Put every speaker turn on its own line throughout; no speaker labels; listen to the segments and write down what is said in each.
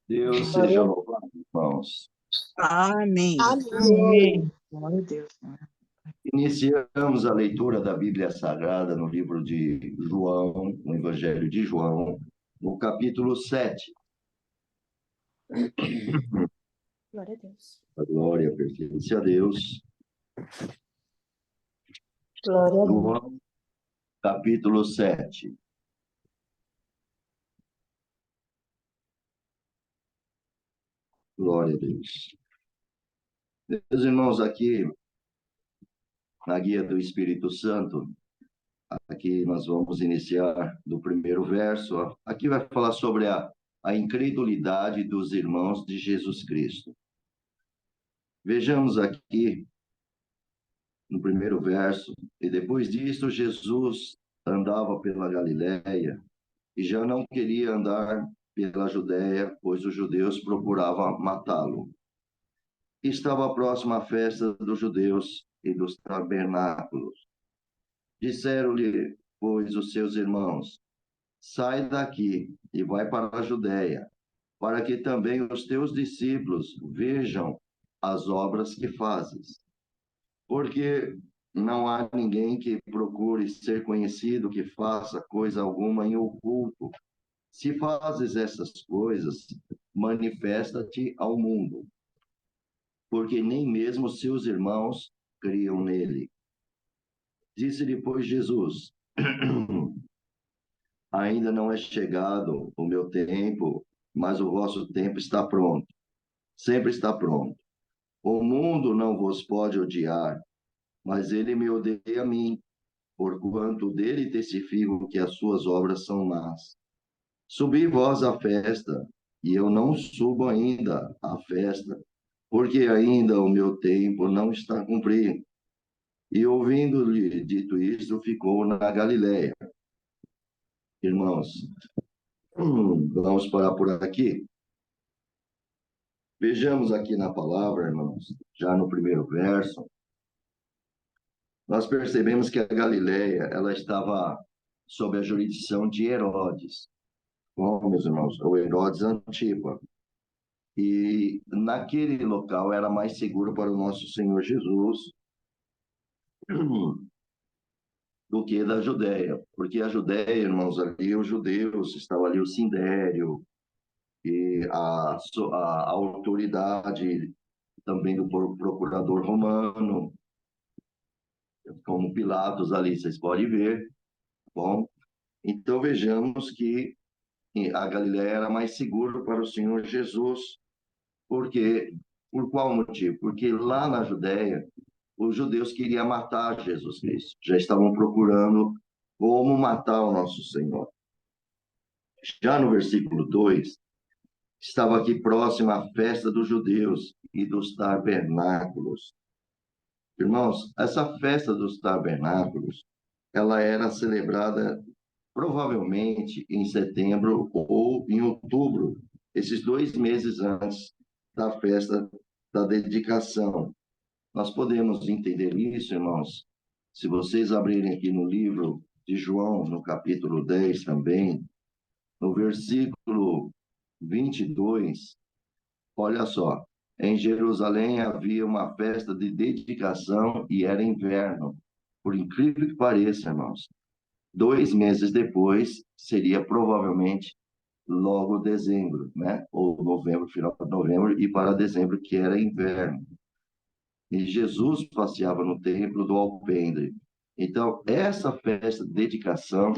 Deus seja
Glória
louvado, irmãos.
Amém.
a
Amém. Glória a Deus.
Iniciamos a leitura da Bíblia Sagrada no livro de João, no Evangelho de João, no capítulo 7.
Glória a Deus.
A glória pertence a Deus.
Glória a Deus.
João, capítulo 7. Glória a Deus. Meus irmãos, aqui, na guia do Espírito Santo, aqui nós vamos iniciar do primeiro verso. Aqui vai falar sobre a incredulidade dos irmãos de Jesus Cristo. Vejamos aqui no primeiro verso: e depois disto Jesus andava pela Galiléia e já não queria andar pela Judéia, pois os judeus procuravam matá-lo. Estava próxima a festa dos judeus e dos tabernáculos. Disseram-lhe, pois, os seus irmãos: sai daqui e vai para a Judéia, para que também os teus discípulos vejam as obras que fazes. Porque não há ninguém que procure ser conhecido que faça coisa alguma em oculto. Se fazes essas coisas, manifesta-te ao mundo, porque nem mesmo seus irmãos criam nele. Disse depois Jesus: ainda não é chegado o meu tempo, mas o vosso tempo está pronto. Sempre está pronto. O mundo não vos pode odiar, mas ele me odeia a mim, porquanto dele testifico que as suas obras são más. Subi vós à festa, e eu não subo ainda à festa, porque ainda o meu tempo não está cumprido. E ouvindo-lhe dito isto, ficou na Galiléia. Irmãos, vamos parar por aqui. Vejamos aqui na palavra, irmãos, já no primeiro verso, nós percebemos que a Galiléia, ela estava sob a jurisdição de Herodes. Bom, meus irmãos, o Herodes Antipa. E naquele local era mais seguro para o nosso Senhor Jesus do que da Judéia, porque a Judéia, irmãos, ali os judeus, estava ali o Sindério e a autoridade também do procurador romano, como Pilatos ali, vocês podem ver. Bom, então vejamos que a Galiléia era mais seguro para o Senhor Jesus, porque por qual motivo? Porque lá na Judéia os judeus queriam matar Jesus Cristo, já estavam procurando como matar o nosso Senhor. Já no versículo 2, estava aqui próxima a festa dos judeus e dos tabernáculos. Irmãos, essa festa dos tabernáculos, ela era celebrada provavelmente em setembro ou em outubro, esses 2 meses antes da festa da dedicação. Nós podemos entender isso, irmãos, se vocês abrirem aqui no livro de João, no capítulo 10 também, no versículo 22, olha só. Em Jerusalém havia uma festa de dedicação e era inverno. Por incrível que pareça, irmãos, 2 meses depois seria provavelmente logo dezembro, né? Ou novembro, final de novembro, e para dezembro, que era inverno. E Jesus passeava no templo do alpendre. Então, essa festa de dedicação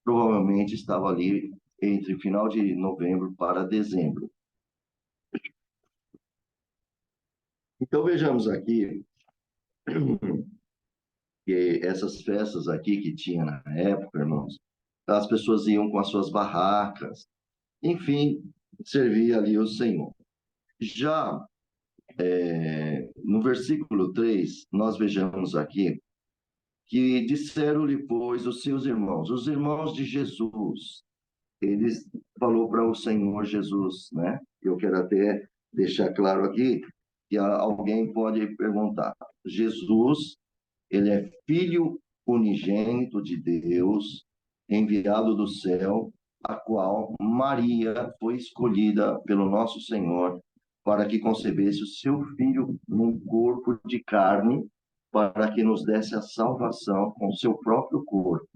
provavelmente estava ali entre final de novembro para dezembro. Então, vejamos aqui que essas festas aqui que tinha na época, irmãos, as pessoas iam com as suas barracas, enfim, servia ali o Senhor. Já no versículo 3, nós vejamos aqui que disseram-lhe, pois, os seus irmãos, os irmãos de Jesus, eles falou para o Senhor Jesus, né? Eu quero até deixar claro aqui que alguém pode perguntar: Jesus, ele é filho unigênito de Deus, enviado do céu, a qual Maria foi escolhida pelo nosso Senhor para que concebesse o seu filho num corpo de carne, para que nos desse a salvação com o seu próprio corpo,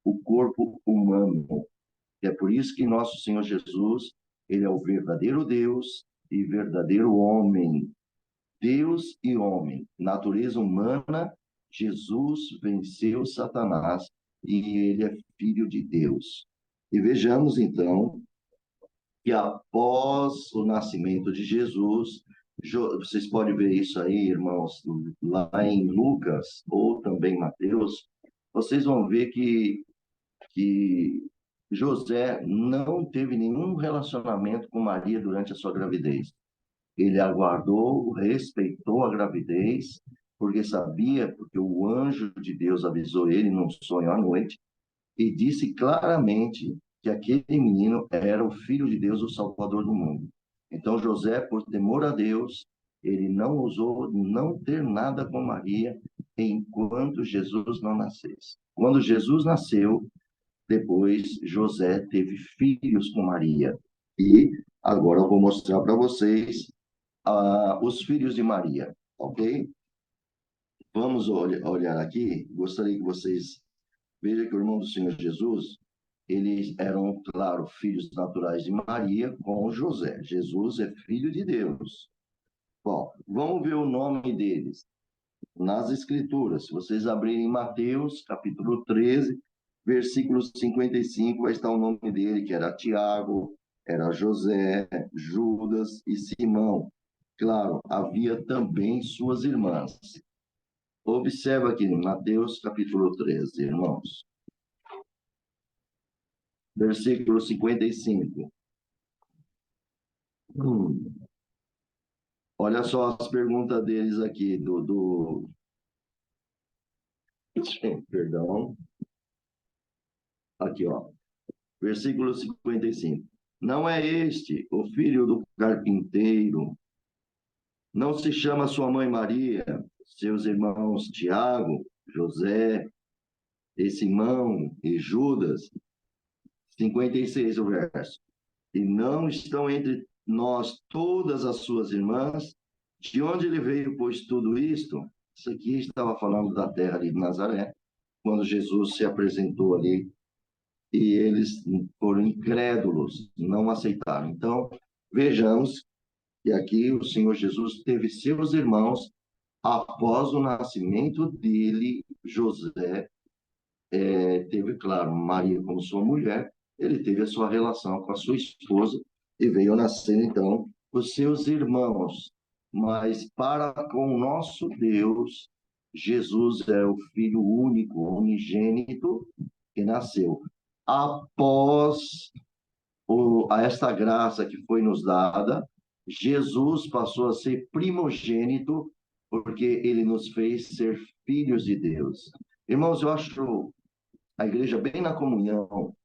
o corpo humano. E é por isso que nosso Senhor Jesus, ele é o verdadeiro Deus e verdadeiro homem. Deus e homem, natureza humana, Jesus venceu Satanás e ele é filho de Deus. E vejamos então que após o nascimento de Jesus, vocês podem ver isso aí, irmãos, lá em Lucas ou também Mateus, vocês vão ver que José não teve nenhum relacionamento com Maria durante a sua gravidez. Ele aguardou, respeitou a gravidez, porque sabia, porque o anjo de Deus avisou ele num sonho à noite, e disse claramente que aquele menino era o Filho de Deus, o Salvador do mundo. Então José, por temor a Deus, ele não ousou não ter nada com Maria enquanto Jesus não nascesse. Quando Jesus nasceu, depois José teve filhos com Maria. E agora eu vou mostrar para vocês os filhos de Maria, ok? Vamos olhar aqui. Gostaria que vocês vejam que o irmão do Senhor Jesus, eles eram, claro, filhos naturais de Maria com José. Jesus é filho de Deus. Bom, vamos ver o nome deles nas Escrituras. Se vocês abrirem Mateus, capítulo 13, versículo 55, vai estar o nome dele, que era Tiago, era José, Judas e Simão. Claro, havia também suas irmãs. Observa aqui, Mateus capítulo 13, irmãos. Versículo 55. Olha só as perguntas deles aqui, Perdão. Aqui, ó. Versículo 55. Não é este o filho do carpinteiro? Não se chama sua mãe Maria, seus irmãos Tiago, José, e Simão e Judas? 56 o verso. E não estão entre nós todas as suas irmãs? De onde ele veio, pois, tudo isto? Isso aqui estava falando da terra ali de Nazaré, quando Jesus se apresentou ali, e eles foram incrédulos, não aceitaram. Então, vejamos que aqui o Senhor Jesus teve seus irmãos após o nascimento dele. José teve, claro, Maria como sua mulher, ele teve a sua relação com a sua esposa e veio nascer, então, os seus irmãos. Mas para com o nosso Deus, Jesus é o Filho único, unigênito, que nasceu após esta graça que foi nos dada. Jesus passou a ser primogênito porque ele nos fez ser filhos de Deus. Irmãos, eu acho a igreja bem na comunhão.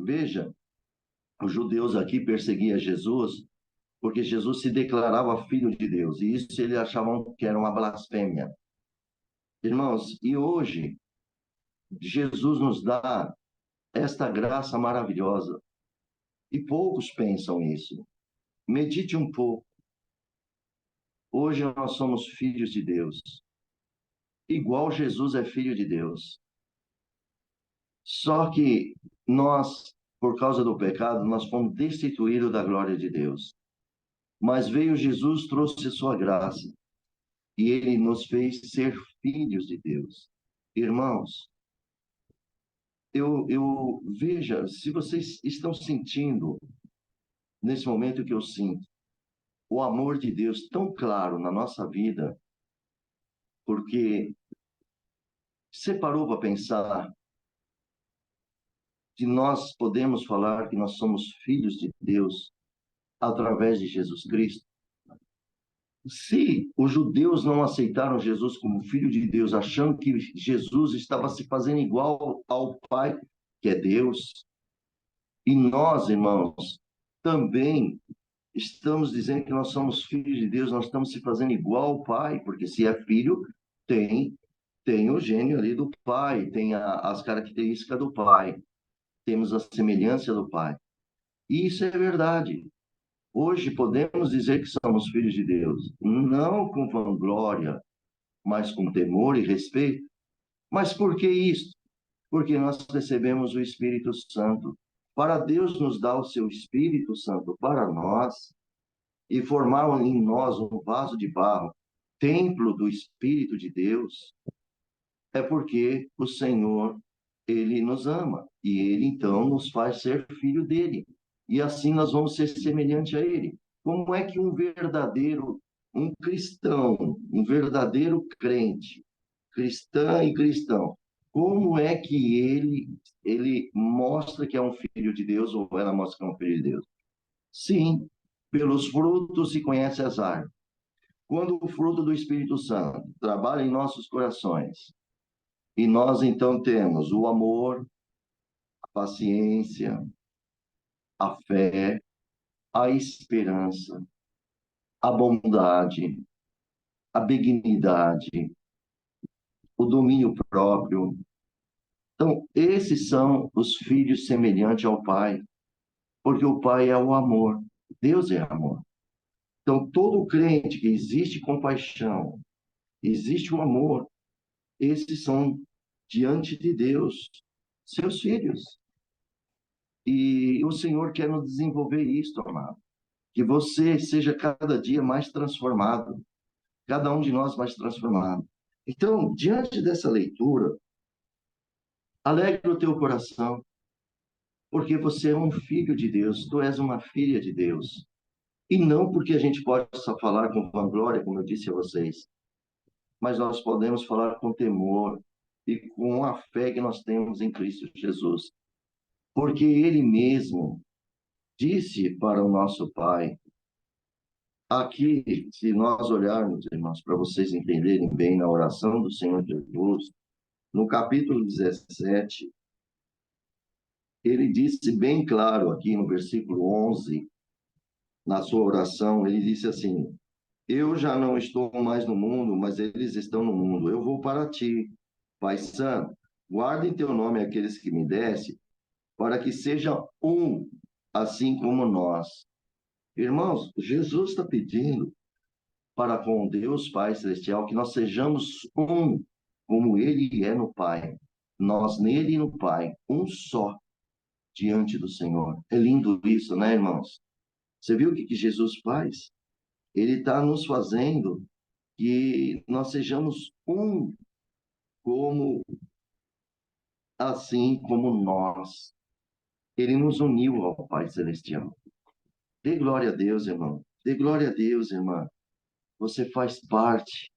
Veja, os judeus aqui perseguiam Jesus porque Jesus se declarava filho de Deus, e isso eles achavam que era uma blasfêmia. Irmãos, e hoje Jesus nos dá esta graça maravilhosa, e poucos pensam isso. Medite um pouco. Hoje nós somos filhos de Deus, igual Jesus é filho de Deus. Só que nós, por causa do pecado, nós fomos destituídos da glória de Deus. Mas veio Jesus, trouxe sua graça, e ele nos fez ser filhos de Deus. Irmãos, veja, se vocês estão sentindo, nesse momento que eu sinto, o amor de Deus tão claro na nossa vida, porque você parou para pensar que nós podemos falar que nós somos filhos de Deus através de Jesus Cristo? Se os judeus não aceitaram Jesus como filho de Deus, achando que Jesus estava se fazendo igual ao Pai, que é Deus, e nós, irmãos, também estamos dizendo que nós somos filhos de Deus, nós estamos se fazendo igual ao Pai, porque se é filho, tem o gênio ali do Pai, tem as características do Pai. temos a semelhança do Pai. E isso é verdade. Hoje podemos dizer que somos filhos de Deus, não com vanglória, mas com temor e respeito. Mas por que isso? Porque nós recebemos o Espírito Santo. Para Deus nos dar o seu Espírito Santo para nós e formar em nós um vaso de barro, templo do Espírito de Deus, é porque o Senhor, ele nos ama e ele então nos faz ser filho dele. E assim nós vamos ser semelhante a ele. Como é que um cristão, um verdadeiro crente, cristã e cristão, como é que ele mostra que é um filho de Deus ou ela mostra que é um filho de Deus? Sim, pelos frutos se conhece as árvores. Quando o fruto do Espírito Santo trabalha em nossos corações, e nós então temos o amor, a paciência, a fé, a esperança, a bondade, a benignidade, o domínio próprio. Então, esses são os filhos semelhantes ao Pai, porque o Pai é o amor, Deus é amor. Então, todo crente que existe compaixão, existe o amor, esses são, diante de Deus, seus filhos. E o Senhor quer nos desenvolver isso, amado. Que você seja cada dia mais transformado, cada um de nós mais transformado. Então, diante dessa leitura, alegre o teu coração, porque você é um filho de Deus, tu és uma filha de Deus. E não porque a gente possa falar com vanglória, como eu disse a vocês, mas nós podemos falar com temor e com a fé que nós temos em Cristo Jesus. Porque Ele mesmo disse para o nosso Pai, aqui, se nós olharmos, irmãos, para vocês entenderem bem na oração do Senhor Jesus, no capítulo 17, ele disse bem claro aqui no versículo 11, na sua oração, ele disse assim: eu já não estou mais no mundo, mas eles estão no mundo. Eu vou para ti, Pai Santo. Guarda em teu nome aqueles que me desse, para que sejam um, assim como nós. Irmãos, Jesus está pedindo para com Deus Pai Celestial que nós sejamos um, como Ele é no Pai. Nós nele e no Pai, um só, diante do Senhor. É lindo isso, né, irmãos? Você viu o que Jesus faz? Ele está nos fazendo que nós sejamos um, como assim como nós. Ele nos uniu ao Pai Celestial. Dê glória a Deus, irmão. Dê glória a Deus, irmã. Você faz parte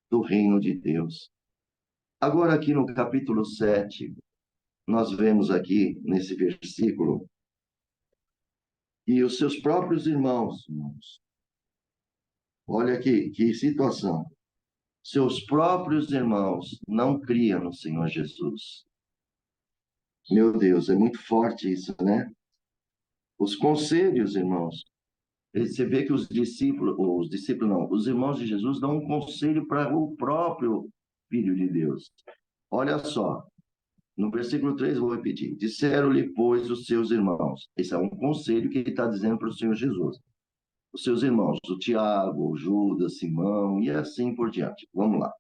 do reino de Deus. Agora, aqui no capítulo 7, nós vemos aqui, nesse versículo, que os seus próprios irmãos, olha que situação, seus próprios irmãos não criam no Senhor Jesus. Meu Deus, é muito forte isso, né? Os conselhos, irmãos, você vê que os irmãos de Jesus dão um conselho para o próprio Filho de Deus. Olha só, no versículo 3, vou repetir. Disseram-lhe, pois, os seus irmãos. Esse é um conselho que ele está dizendo para o Senhor Jesus. Os seus irmãos, o Tiago, o Judas, Simão e assim por diante. Vamos lá.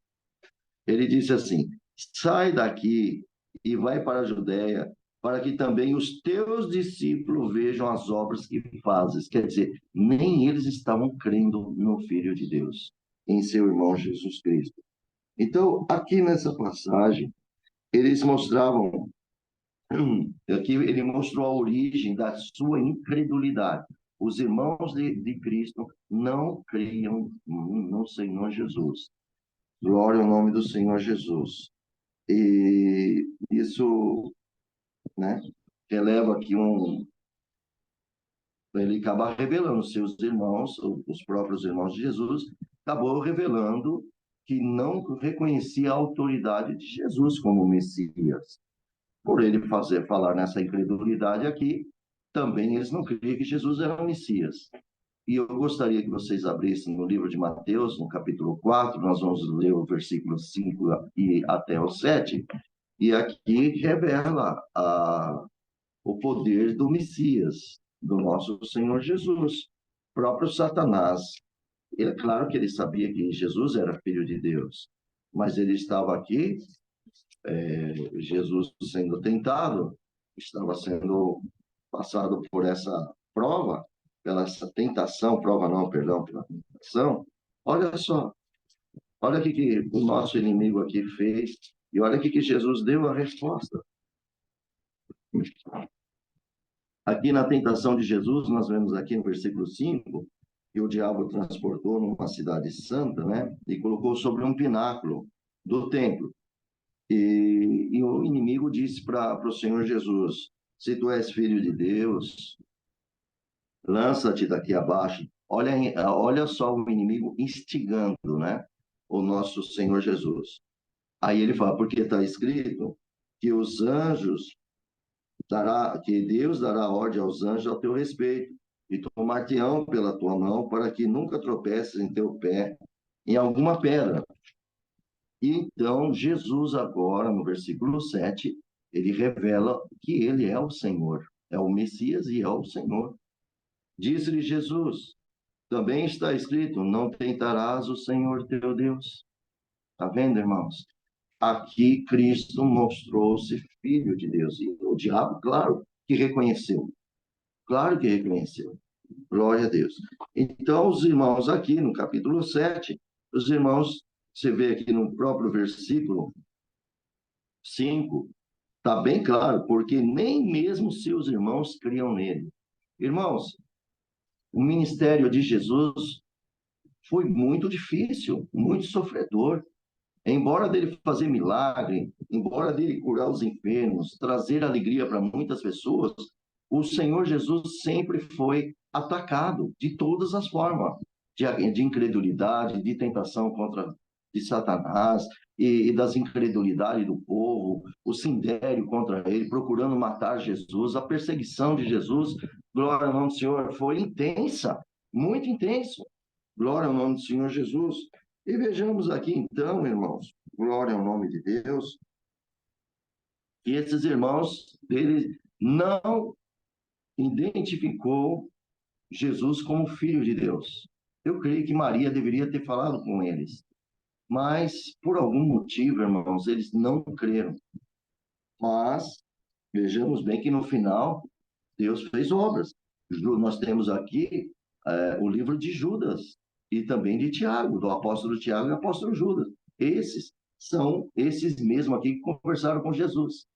Ele disse assim: sai daqui e vai para a Judéia, para que também os teus discípulos vejam as obras que fazes. Quer dizer, nem eles estavam crendo no Filho de Deus, em seu irmão Jesus Cristo. Então, aqui nessa passagem, eles mostravam, aqui ele mostrou a origem da sua incredulidade. Os irmãos de Cristo não criam no Senhor Jesus. Glória ao nome do Senhor Jesus. E isso, né, releva aqui ele acaba revelando seus irmãos, os próprios irmãos de Jesus, acabou revelando que não reconhecia a autoridade de Jesus como Messias. Por ele falar nessa incredulidade aqui, também eles não criam que Jesus era o Messias. E eu gostaria que vocês abrissem no livro de Mateus, no capítulo 4, nós vamos ler o versículo 5 e até o 7, e aqui revela o poder do Messias, do nosso Senhor Jesus. O próprio Satanás, é claro que ele sabia que Jesus era filho de Deus, mas ele estava aqui, Jesus sendo tentado, estava sendo passado por essa prova, pela essa tentação, prova não, perdão, pela tentação. Olha só, olha o que o nosso inimigo aqui fez, e olha o que Jesus deu a resposta. Aqui na tentação de Jesus, nós vemos aqui no versículo 5, que o diabo transportou numa cidade santa, né? E colocou sobre um pináculo do templo. E o inimigo disse para o Senhor Jesus: se tu és filho de Deus, lança-te daqui abaixo. Olha só o inimigo instigando, né? O nosso Senhor Jesus. Aí ele fala, porque está escrito que os anjos que Deus dará ordem aos anjos ao teu respeito, e tomar-te-ão pela tua mão, para que nunca tropeces em teu pé em alguma pedra. E então, Jesus agora, no versículo 7, ele revela que ele é o Senhor, é o Messias e é o Senhor. Disse-lhe Jesus, também está escrito, não tentarás o Senhor teu Deus. Está vendo, irmãos? Aqui Cristo mostrou-se filho de Deus. E o diabo, claro que reconheceu. Claro que reconheceu. Glória a Deus. Então, os irmãos, aqui no capítulo 7, os irmãos, você vê aqui no próprio versículo 5, está bem claro, porque nem mesmo seus irmãos criam nele. Irmãos, o ministério de Jesus foi muito difícil, muito sofredor. Embora dele fazer milagre, embora dele curar os enfermos, trazer alegria para muitas pessoas, o Senhor Jesus sempre foi atacado de todas as formas, de incredulidade, de tentação contra de Satanás e das incredulidades do povo, o sindério contra ele, procurando matar Jesus, a perseguição de Jesus, glória ao nome do Senhor, foi intensa, muito intenso. Glória ao nome do Senhor Jesus. E vejamos aqui então, irmãos, glória ao nome de Deus, que esses irmãos, ele não identificou Jesus como filho de Deus. Eu creio que Maria deveria ter falado com eles, mas por algum motivo, irmãos, eles não creram. Mas vejamos bem que no final Deus fez obras. Nós temos aqui o livro de Judas e também de Tiago, do apóstolo Tiago e do apóstolo Judas. Esses são esses mesmos aqui que conversaram com Jesus,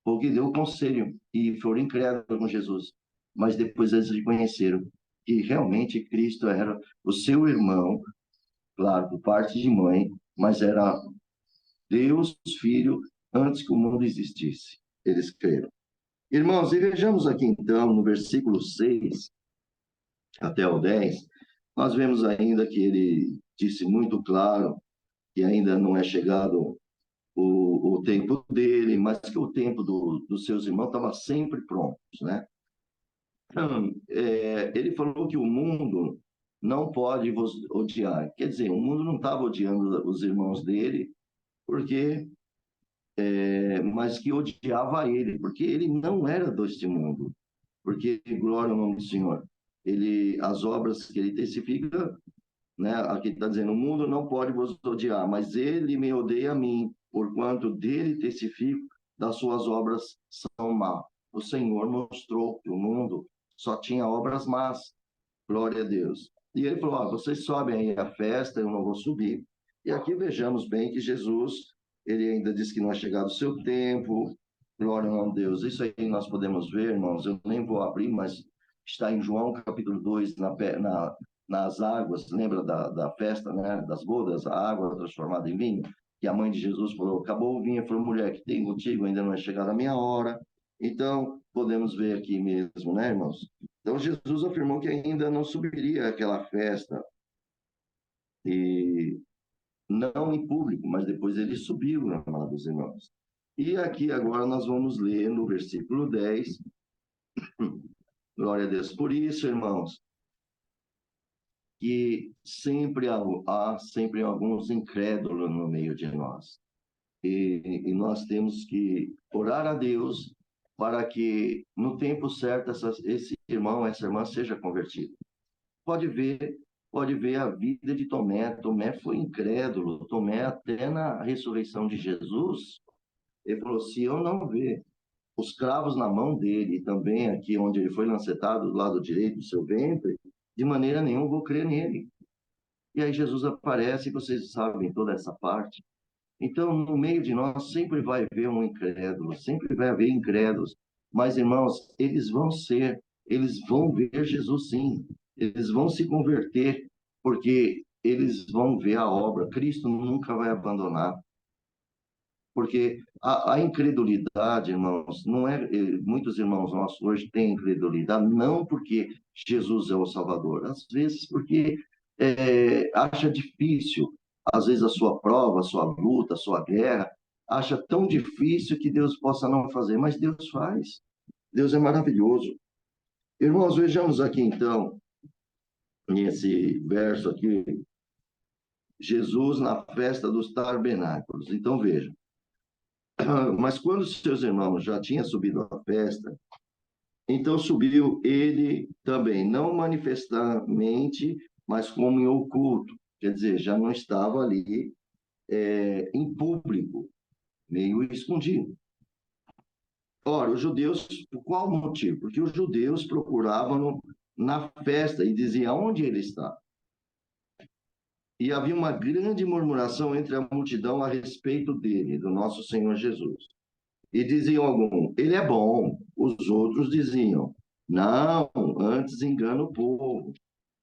porque deu o conselho e foram incrédulos com Jesus. Mas depois eles reconheceram que realmente Cristo era o seu irmão, claro, por parte de mãe, mas era Deus, Filho, antes que o mundo existisse. Eles creram. Irmãos, e vejamos aqui então, no versículo 6 até o 10, nós vemos ainda que ele disse muito claro que ainda não é chegado o tempo dele, mas que o tempo dos seus irmãos estava sempre prontos, né? Então, ele falou que o mundo não pode vos odiar. Quer dizer, o mundo não estava odiando os irmãos dele, porque mas que odiava ele, porque ele não era deste mundo. Porque, glória ao nome do Senhor, as obras que ele testifica, né, aqui está dizendo, o mundo não pode vos odiar, mas ele me odeia a mim, porquanto dele testifico, das suas obras são más. O Senhor mostrou que o mundo só tinha obras más, glória a Deus. E ele falou, vocês sobem aí a festa, eu não vou subir. E aqui vejamos bem que Jesus, ele ainda diz que não é chegado o seu tempo, glória ao nome de Deus. Isso aí nós podemos ver, irmãos, eu nem vou abrir, mas está em João capítulo 2, nas águas, lembra da festa, né, das bodas, a água transformada em vinho, que a mãe de Jesus falou, acabou o vinho, falou, mulher, que tem contigo, ainda não é chegada a minha hora. Então, podemos ver aqui mesmo, né, irmãos? Então, Jesus afirmou que ainda não subiria àquela festa, e não em público, mas depois ele subiu, amados irmãos. E aqui agora nós vamos ler no versículo 10, glória a Deus. Por isso, irmãos, que sempre há sempre alguns incrédulos no meio de nós. E nós temos que orar a Deus para que no tempo certo esse irmão, essa irmã seja convertido. Pode ver, pode ver a vida de Tomé. Tomé foi incrédulo. Tomé, até na ressurreição de Jesus, ele falou: se eu não ver os cravos na mão dele, e também aqui onde ele foi lancetado, do lado direito do seu ventre, de maneira nenhuma vou crer nele. E aí Jesus aparece, e vocês sabem toda essa parte. Então, no meio de nós sempre vai haver um incrédulo, sempre vai haver incrédulos. Mas, irmãos, eles vão ver Jesus sim. Eles vão se converter, porque eles vão ver a obra. Cristo nunca vai abandonar. Porque a incredulidade, irmãos, não é. Muitos irmãos nossos hoje têm incredulidade, não porque Jesus é o Salvador, às vezes porque acha difícil, às vezes a sua prova, a sua luta, a sua guerra, acha tão difícil que Deus possa não fazer, mas Deus faz. Deus é maravilhoso. Irmãos, vejamos aqui então, nesse verso aqui, Jesus na festa dos tabernáculos. Então vejam. Mas quando seus irmãos já tinham subido à festa, então subiu ele também, não manifestamente, mas como em oculto. Quer dizer, já não estava ali em público, meio escondido. Ora, os judeus, por qual motivo? Porque os judeus procuravam na festa e diziam onde ele está. E havia uma grande murmuração entre a multidão a respeito dele, do nosso Senhor Jesus. E diziam alguns, ele é bom. Os outros diziam, não, antes engana o povo.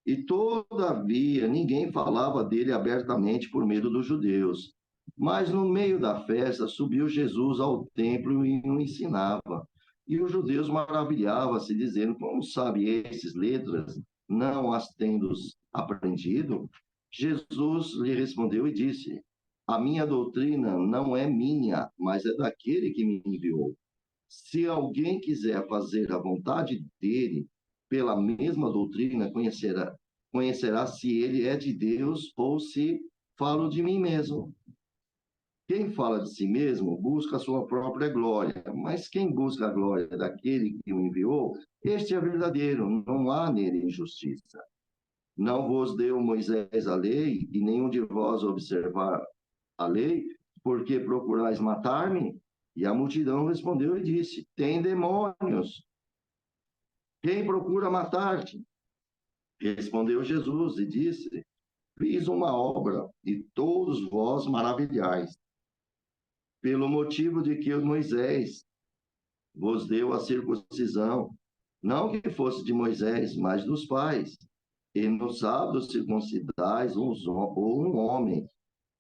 E todavia ninguém falava dele abertamente por medo dos judeus. Mas no meio da festa subiu Jesus ao templo e o ensinava. E os judeus maravilhavam-se, dizendo, como sabe esses letras, não as tendo aprendido? Jesus lhe respondeu e disse, a minha doutrina não é minha, mas é daquele que me enviou. Se alguém quiser fazer a vontade dele, pela mesma doutrina, conhecerá se ele é de Deus ou se falo de mim mesmo. Quem fala de si mesmo busca a sua própria glória, mas quem busca a glória daquele que o enviou, este é verdadeiro, não há nele injustiça. Não vos deu Moisés a lei, e nenhum de vós observar a lei, porque procurais matar-me? E a multidão respondeu e disse, tem demônios. Quem procura matar-te? Respondeu Jesus e disse, fiz uma obra, e todos vós maravilhais, pelo motivo de que Moisés vos deu a circuncisão, não que fosse de Moisés, mas dos pais. E no sábado circuncidais um homem.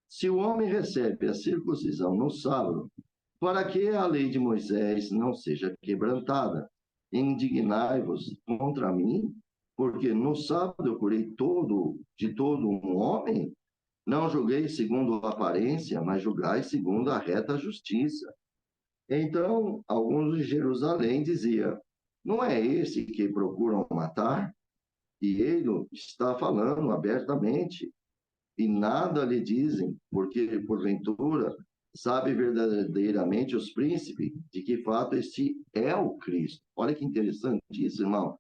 Se o homem recebe a circuncisão no sábado, para que a lei de Moisés não seja quebrantada, indignai-vos contra mim, porque no sábado eu curei de todo um homem. Não julguei segundo a aparência, mas julgai segundo a reta justiça. Então, alguns de Jerusalém diziam, não é esse que procuram matar? E ele está falando abertamente, e nada lhe dizem, porque, porventura, sabe verdadeiramente os príncipes de que fato este é o Cristo. Olha que interessante isso, irmão.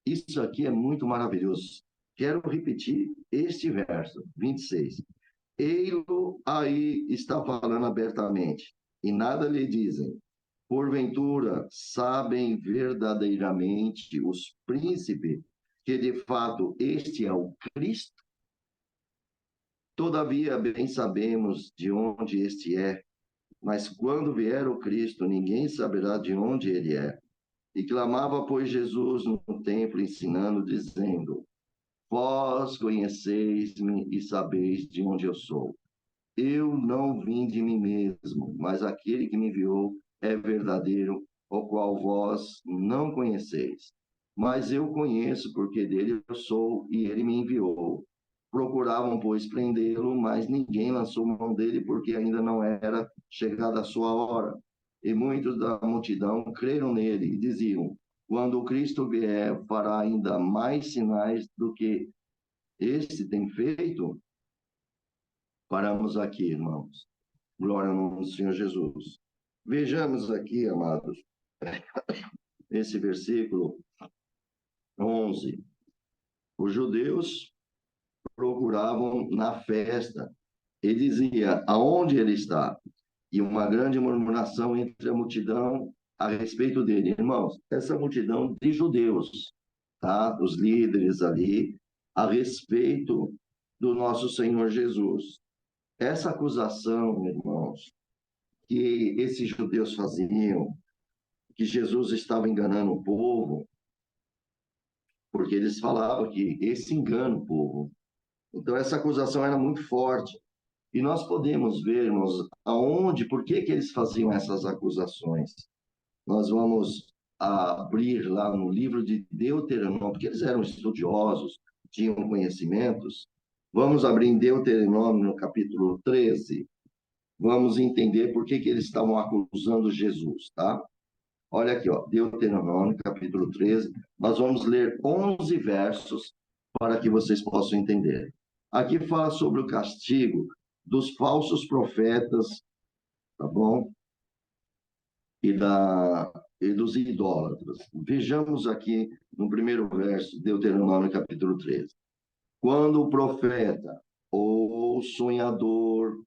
Isso aqui é muito maravilhoso. Quero repetir este verso, 26. Ele aí está falando abertamente, e nada lhe dizem. Porventura, sabem verdadeiramente os príncipes que de fato este é o Cristo? Todavia, bem sabemos de onde este é, mas quando vier o Cristo, ninguém saberá de onde ele é. E clamava, pois, Jesus no templo, ensinando, dizendo, vós conheceis-me e sabeis de onde eu sou. Eu não vim de mim mesmo, mas aquele que me enviou é verdadeiro, o qual vós não conheceis. Mas eu conheço, porque dele eu sou, e ele me enviou. Procuravam, pois, prendê-lo, mas ninguém lançou mão dele, porque ainda não era chegada a sua hora. E muitos da multidão creram nele e diziam, quando o Cristo vier, fará ainda mais sinais do que este tem feito. Paramos aqui, irmãos. Glória ao nome do Senhor Jesus. Vejamos aqui, amados, esse versículo 11. Os judeus procuravam na festa e dizia: aonde ele está? E uma grande murmuração entre a multidão a respeito dele. Irmãos, essa multidão de judeus, tá? Os líderes ali, a respeito do nosso Senhor Jesus. Essa acusação, irmãos, que esses judeus faziam, que Jesus estava enganando o povo, porque eles falavam que esse engana o povo. Então, essa acusação era muito forte. E nós podemos ver, irmãos, aonde, por que que eles faziam essas acusações. Nós vamos abrir lá no livro de Deuteronômio, porque eles eram estudiosos, tinham conhecimentos. Vamos abrir em Deuteronômio, no capítulo 13. Vamos entender por que que eles estavam acusando Jesus, tá? Olha aqui, ó, Deuteronômio, capítulo 13. Nós vamos ler 11 versos para que vocês possam entender. Aqui fala sobre o castigo dos falsos profetas, tá bom? E dos idólatras. Vejamos aqui no primeiro verso, Deuteronômio, capítulo 13. Quando o profeta ou sonhador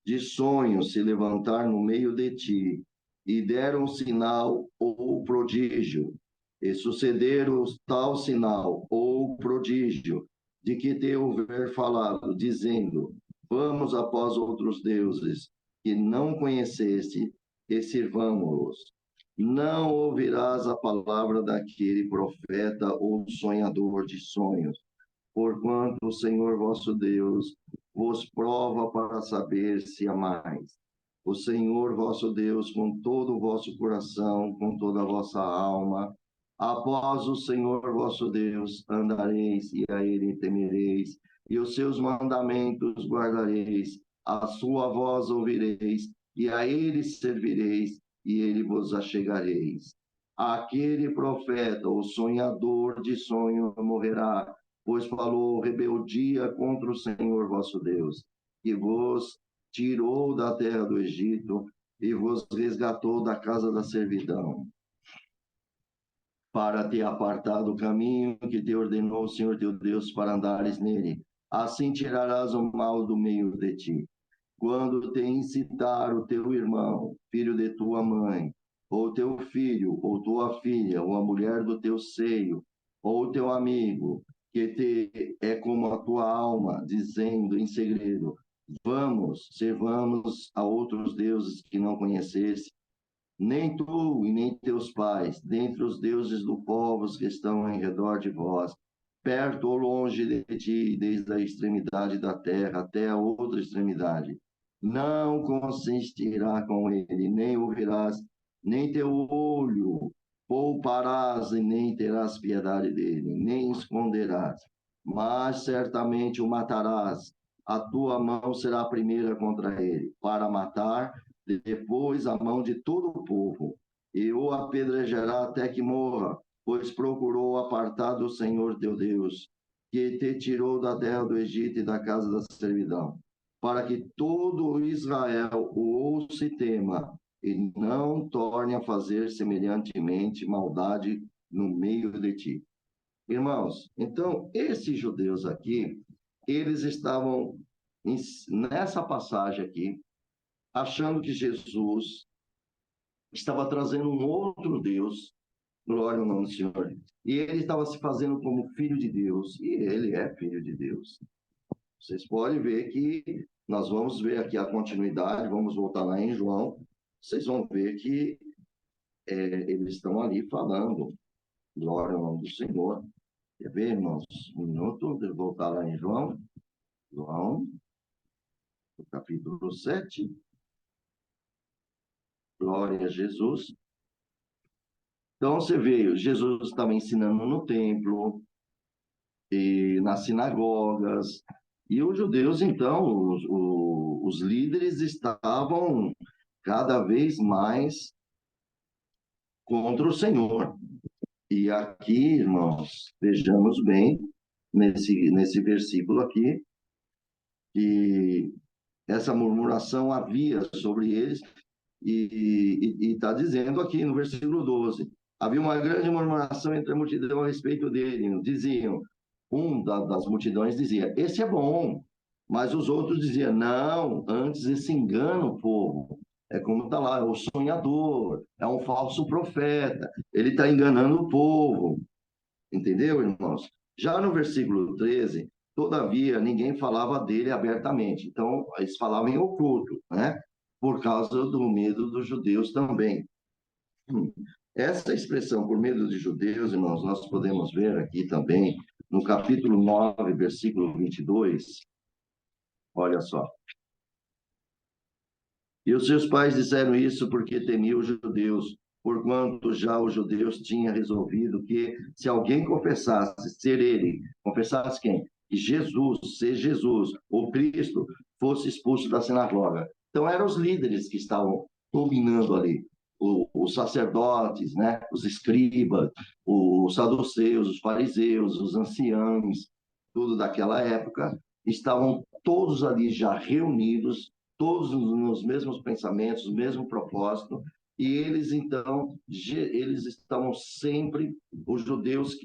de sonhos se levantar no meio de ti, e der um sinal ou prodígio, e suceder o tal sinal ou prodígio, de que te houver falado, dizendo: vamos após outros deuses que não conheceste, e sirvamo-los. Não ouvirás a palavra daquele profeta ou sonhador de sonhos, porquanto o Senhor vosso Deus vos prova para saber se amais o Senhor vosso Deus com todo o vosso coração, com toda a vossa alma. Após o Senhor vosso Deus andareis, e a ele temereis, e os seus mandamentos guardareis, a sua voz ouvireis, e a ele servireis, e ele vos achegareis. Aquele profeta, o sonhador de sonho, morrerá, pois falou rebeldia contra o Senhor vosso Deus, que vos tirou da terra do Egito e vos resgatou da casa da servidão, para te apartar do caminho que te ordenou o Senhor teu Deus para andares nele. Assim tirarás o mal do meio de ti. Quando te incitar o teu irmão, filho de tua mãe, ou teu filho, ou tua filha, ou a mulher do teu seio, ou teu amigo, que te é como a tua alma, dizendo em segredo: vamos, servamos a outros deuses que não conhecesse, nem tu e nem teus pais, dentre os deuses do povo que estão em redor de vós, perto ou longe de ti, desde a extremidade da terra até a outra extremidade. Não consistirá com ele, nem ouvirás, nem teu olho pouparás, e nem terás piedade dele, nem esconderás, mas certamente o matarás. A tua mão será a primeira contra ele, para matar, depois a mão de todo o povo, e o apedrejará até que morra, pois procurou apartar do Senhor teu Deus, que te tirou da terra do Egito e da casa da servidão, para que todo Israel o ouça e tema, e não torne a fazer semelhantemente maldade no meio de ti. Irmãos, então, esses judeus aqui, eles estavam nessa passagem aqui, achando que Jesus estava trazendo um outro Deus, glória ao nome do Senhor, e ele estava se fazendo como filho de Deus, e ele é filho de Deus. Vocês podem ver que nós vamos ver aqui a continuidade, vamos voltar lá em João, vocês vão ver que eles estão ali falando, glória ao nome do Senhor. Quer ver, irmãos? Um minuto, de voltar lá em João, no capítulo 7. Glória a Jesus. Então, você vê, Jesus estava ensinando no templo, e nas sinagogas, e os judeus, então, os líderes estavam cada vez mais contra o Senhor. E aqui, irmãos, vejamos bem, nesse versículo aqui, que essa murmuração havia sobre eles, E está dizendo aqui no versículo 12: havia uma grande murmuração entre a multidão a respeito dele. Diziam, das multidões dizia, esse é bom. Mas os outros diziam, não, antes esse engana o povo. É como está lá, é o sonhador, é um falso profeta, ele está enganando o povo. Entendeu, irmãos? Já no versículo 13, todavia, ninguém falava dele abertamente. Então, eles falavam em oculto, né? Por causa do medo dos judeus também. Essa expressão, por medo de judeus, irmãos, nós podemos ver aqui também, no capítulo 9, versículo 22. Olha só. E os seus pais disseram isso porque temiam os judeus, porquanto já os judeus tinham resolvido que, se alguém confessasse ser ele, confessasse quem? Que Jesus, ser Jesus, o Cristo, fosse expulso da sinagoga. Então, eram os líderes que estavam dominando ali. Os sacerdotes, né? Os escribas, os saduceus, os fariseus, os anciãos, tudo daquela época, estavam todos ali já reunidos, todos nos mesmos pensamentos, no mesmo propósito, e eles então, eles estavam sempre, os judeus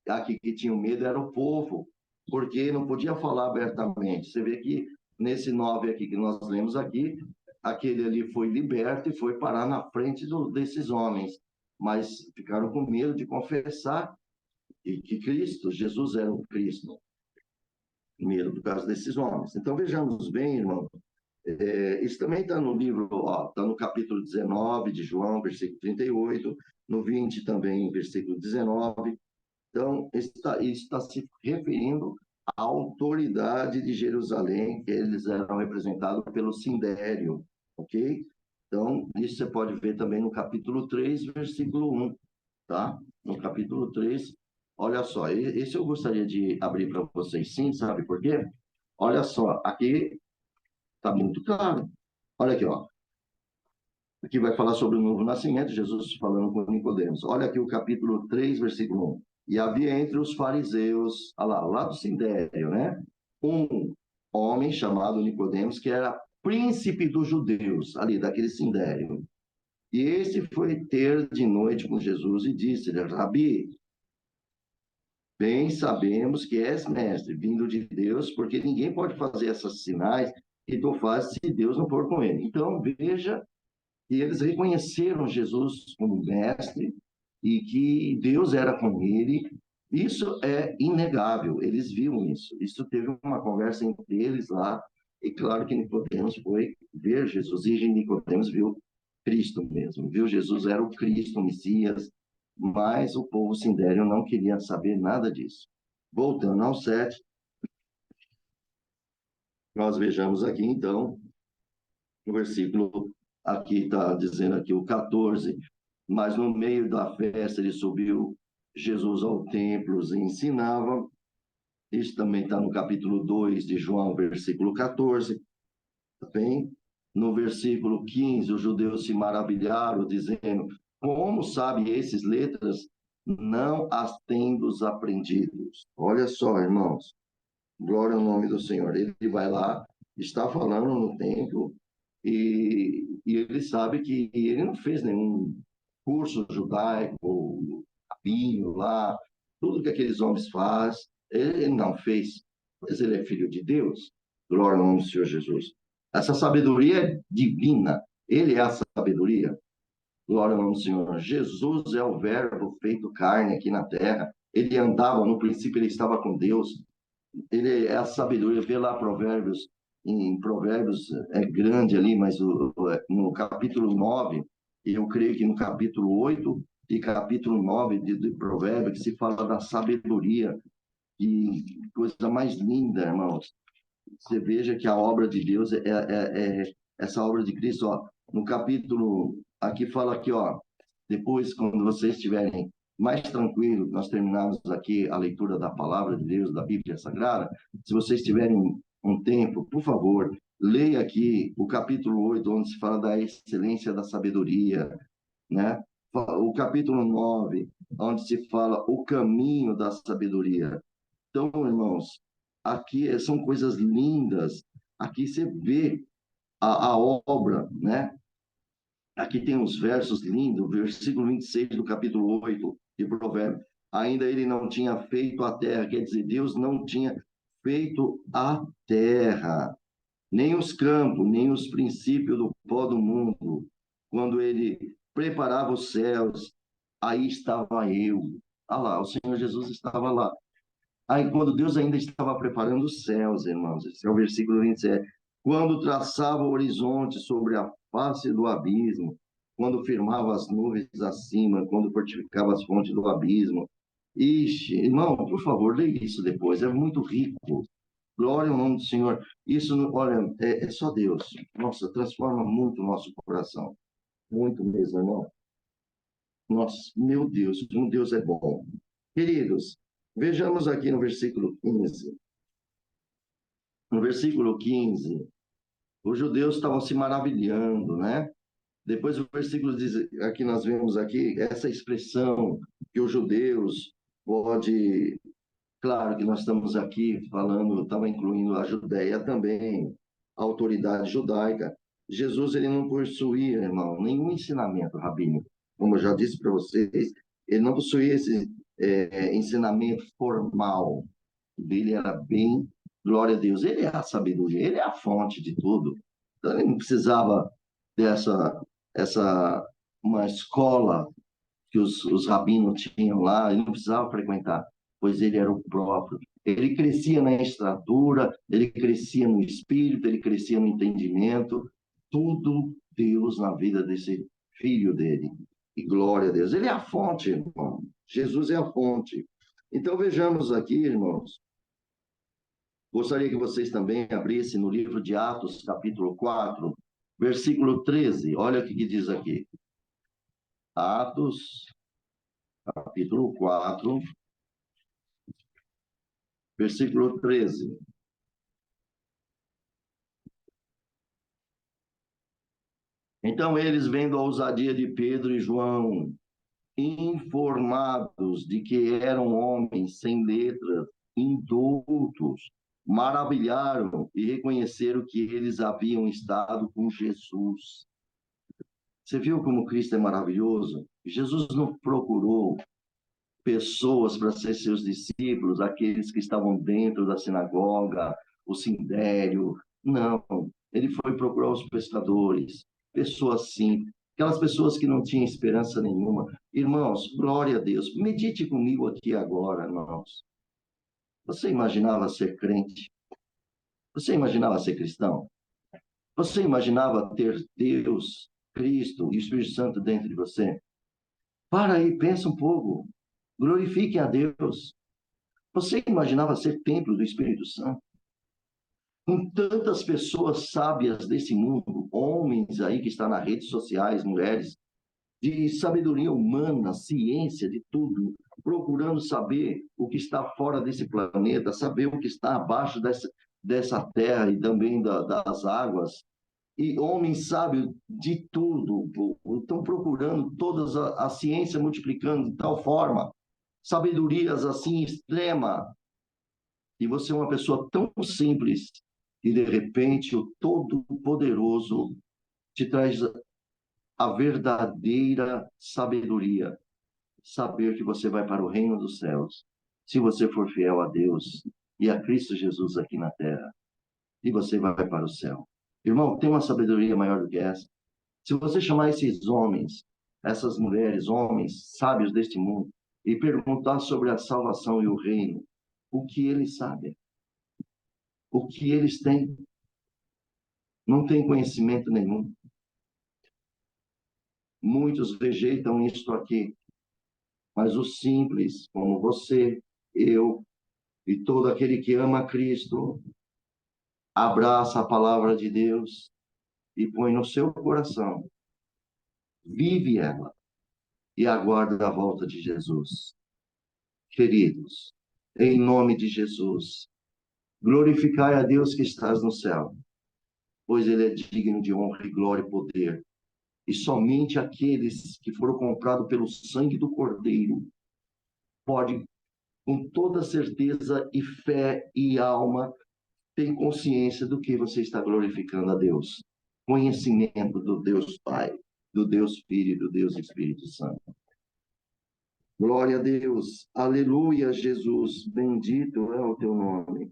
aqui que tinham medo era o povo, porque não podia falar abertamente. Você vê que nesse 9 aqui que nós lemos aqui, aquele ali foi liberto e foi parar na frente desses homens, mas ficaram com medo de confessar que Cristo, Jesus era o Cristo, medo por causa desses homens. Então vejamos bem, irmão, isso também está no livro, está no capítulo 19 de João, versículo 38, no 20 também, versículo 19. Então, isso está se referindo à autoridade de Jerusalém, que eles eram representados pelo Sindério, ok? Então, isso você pode ver também no capítulo 3, versículo 1, tá? No capítulo 3, olha só, esse eu gostaria de abrir para vocês sim, sabe por quê? Olha só, aqui está muito claro. Olha aqui, ó. Aqui vai falar sobre o novo nascimento, Jesus falando com Nicodemos. Olha aqui o capítulo 3, versículo 1. E havia entre os fariseus, olha lá do Sindério, né? Um homem chamado Nicodemos, que era príncipe dos judeus, ali daquele Sindério. E esse foi ter de noite com Jesus e disse-lhe, Rabi, bem sabemos que és mestre, vindo de Deus, porque ninguém pode fazer esses sinais que tu fazes se Deus não for com ele. Então, veja, e eles reconheceram Jesus como mestre e que Deus era com ele. Isso é inegável, eles viram isso. Isso teve uma conversa entre eles lá, e claro que Nicodemos foi ver Jesus, e Nicodemos viu Cristo mesmo, viu Jesus era o Cristo, o Messias, mas o povo sindério não queria saber nada disso. Voltando ao 7, nós vejamos aqui então o versículo, aqui está dizendo aqui o 14, mas no meio da festa ele subiu Jesus ao templo e ensinava. Isso também está no capítulo 2 de João, versículo 14. Também no versículo 15, os judeus se maravilharam, dizendo, como sabe esses letras? Não as tendo aprendidos. Olha só, irmãos, glória ao nome do Senhor. Ele vai lá, está falando no templo, e ele sabe que ele não fez nenhum curso judaico, rabino lá, tudo que aqueles homens fazem, ele não fez, mas ele é filho de Deus. Glória ao nome do Senhor Jesus. Essa sabedoria é divina, ele é a sabedoria. Glória ao nome do Senhor. Jesus é o verbo feito carne aqui na terra. Ele andava, no princípio ele estava com Deus. Ele é a sabedoria. Vê lá Provérbios, em Provérbios é grande ali, mas no capítulo 9, eu creio que no capítulo 8 e capítulo 9 de Provérbios, que se fala da sabedoria. E coisa mais linda, irmãos. Você veja que a obra de Deus essa obra de Cristo, ó, no capítulo, aqui fala aqui, ó, depois, quando vocês estiverem mais tranquilos, nós terminamos aqui a leitura da palavra de Deus, da Bíblia Sagrada, se vocês tiverem um tempo, por favor, leia aqui o capítulo 8, onde se fala da excelência da sabedoria, né? O capítulo 9, onde se fala o caminho da sabedoria. Então, irmãos, aqui são coisas lindas. Aqui você vê a obra, né? Aqui tem uns versos lindos, versículo 26 do capítulo 8 de Provérbios. Ainda ele não tinha feito a terra, quer dizer, Deus não tinha feito a terra, nem os campos, nem os princípios do pó do mundo. Quando ele preparava os céus, aí estava eu. Ah lá, o Senhor Jesus estava lá. Aí, quando Deus ainda estava preparando os céus, irmãos, esse é o versículo 27. Quando traçava o horizonte sobre a face do abismo, quando firmava as nuvens acima, quando fortificava as fontes do abismo. Ixi, irmão, por favor, leia isso depois, é muito rico. Glória ao nome do Senhor. Isso, olha, é só Deus. Nossa, transforma muito o nosso coração. Muito mesmo, irmão. Nossa, meu Deus, como Deus é bom. Queridos, vejamos aqui no versículo 15. No versículo 15, os judeus estavam se maravilhando, né? Depois o versículo diz, aqui nós vemos aqui, essa expressão que os judeus pode... Claro que nós estamos aqui falando, estava incluindo a Judéia também, a autoridade judaica. Jesus, ele não possuía, irmão, nenhum ensinamento rabínico. Como eu já disse para vocês, ele não possuía esse ensinamento formal. O dele era bem, glória a Deus. Ele é a sabedoria, ele é a fonte de tudo. Então, ele não precisava dessa uma escola que os rabinos tinham lá, ele não precisava frequentar, pois ele era o próprio. Ele crescia na estatura, ele crescia no espírito, ele crescia no entendimento, tudo Deus na vida desse filho dele. E glória a Deus. Ele é a fonte, irmão. Jesus é a fonte. Então vejamos aqui, irmãos. Gostaria que vocês também abrissem no livro de Atos, capítulo 4, versículo 13. Olha o que diz aqui. Atos, capítulo 4, versículo 13. Então eles, vendo a ousadia de Pedro e João, informados de que eram homens sem letras, indoutos, maravilharam e reconheceram que eles haviam estado com Jesus. Você viu como Cristo é maravilhoso? Jesus não procurou pessoas para ser seus discípulos, aqueles que estavam dentro da sinagoga, o sindério. Não, ele foi procurar os pescadores, pessoas simples, aquelas pessoas que não tinham esperança nenhuma. Irmãos, glória a Deus. Medite comigo aqui agora, irmãos. Você imaginava ser crente? Você imaginava ser cristão? Você imaginava ter Deus, Cristo e o Espírito Santo dentro de você? Para aí, pensa um pouco. Glorifique a Deus. Você imaginava ser templo do Espírito Santo? Com tantas pessoas sábias desse mundo, homens aí que estão nas redes sociais, mulheres, de sabedoria humana, ciência, de tudo, procurando saber o que está fora desse planeta, saber o que está abaixo dessa terra e também das águas. E homens sábios de tudo, estão procurando toda a ciência multiplicando de tal forma, sabedorias assim extrema, e você é uma pessoa tão simples, e de repente o Todo-Poderoso te traz a verdadeira sabedoria, saber que você vai para o reino dos céus, se você for fiel a Deus e a Cristo Jesus aqui na terra, e você vai para o céu. Irmão, tem uma sabedoria maior do que essa? Se você chamar esses homens, essas mulheres, homens sábios deste mundo, e perguntar sobre a salvação e o reino, o que eles sabem? O que eles têm? Não têm conhecimento nenhum. Muitos rejeitam isto aqui, mas os simples, como você, eu e todo aquele que ama Cristo, abraça a palavra de Deus e põe no seu coração, vive ela e aguarda a volta de Jesus. Queridos, em nome de Jesus, glorificai a Deus que estás no céu, pois ele é digno de honra e glória e poder. E somente aqueles que foram comprados pelo sangue do Cordeiro podem, com toda certeza e fé e alma, ter consciência do que você está glorificando a Deus. Conhecimento do Deus Pai, do Deus Filho e do Deus Espírito Santo. Glória a Deus, aleluia, Jesus, bendito é o teu nome.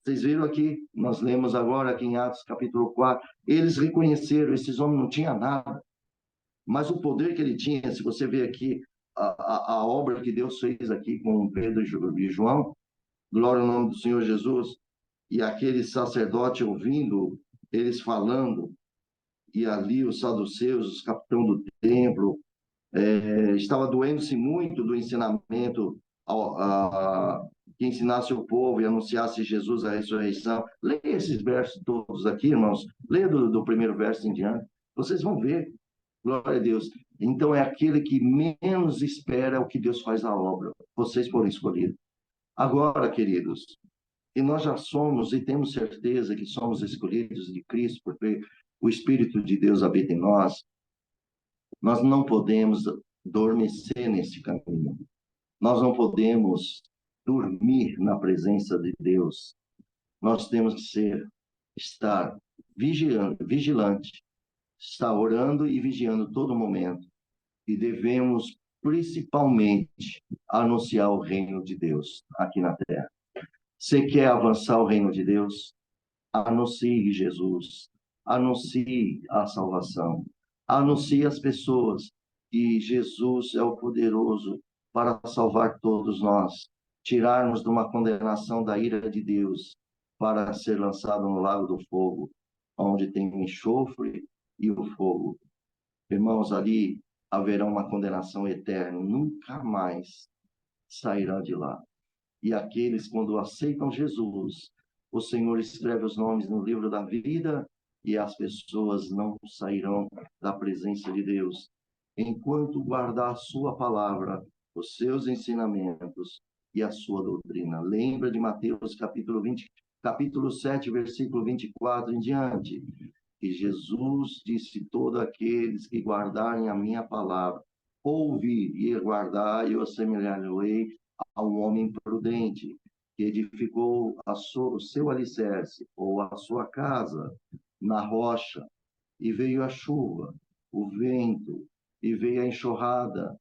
Vocês viram aqui, nós lemos agora aqui em Atos capítulo 4, eles reconheceram, esses homens não tinham nada, mas o poder que ele tinha, se você vê aqui, a obra que Deus fez aqui com Pedro e João, glória ao nome do Senhor Jesus, e aquele sacerdote ouvindo, eles falando, e ali os saduceus, os capitães do templo, estava doendo-se muito do ensinamento que ensinasse o povo e anunciasse Jesus a ressurreição. Leia esses versos todos aqui, irmãos. Leia do primeiro verso em diante. Vocês vão ver. Glória a Deus. Então é aquele que menos espera o que Deus faz a obra. Vocês foram escolhidos. Agora, queridos, e nós já somos e temos certeza que somos escolhidos de Cristo, porque o Espírito de Deus habita em nós. Nós não podemos adormecer nesse caminho. Nós não podemos dormir na presença de Deus. Nós temos que estar vigilante, estar orando e vigiando todo momento. E devemos, principalmente, anunciar o reino de Deus aqui na terra. Você quer avançar o reino de Deus? Anuncie Jesus. Anuncie a salvação. Anuncie às pessoas que Jesus é o poderoso para salvar todos nós, tirarmos de uma condenação da ira de Deus para ser lançado no lago do fogo, onde tem o enxofre e o fogo. Irmãos, ali haverá uma condenação eterna, nunca mais sairá de lá. E aqueles, quando aceitam Jesus, o Senhor escreve os nomes no livro da vida e as pessoas não sairão da presença de Deus enquanto guardar a sua palavra, os seus ensinamentos e a sua doutrina. Lembra de Mateus capítulo 7, versículo 24 em diante, que Jesus disse: todos aqueles que guardarem a minha palavra, ouvir e guardar, eu assemelhar-lhe a um homem prudente, que edificou o seu alicerce, ou a sua casa, na rocha, e veio a chuva, o vento, e veio a enxurrada,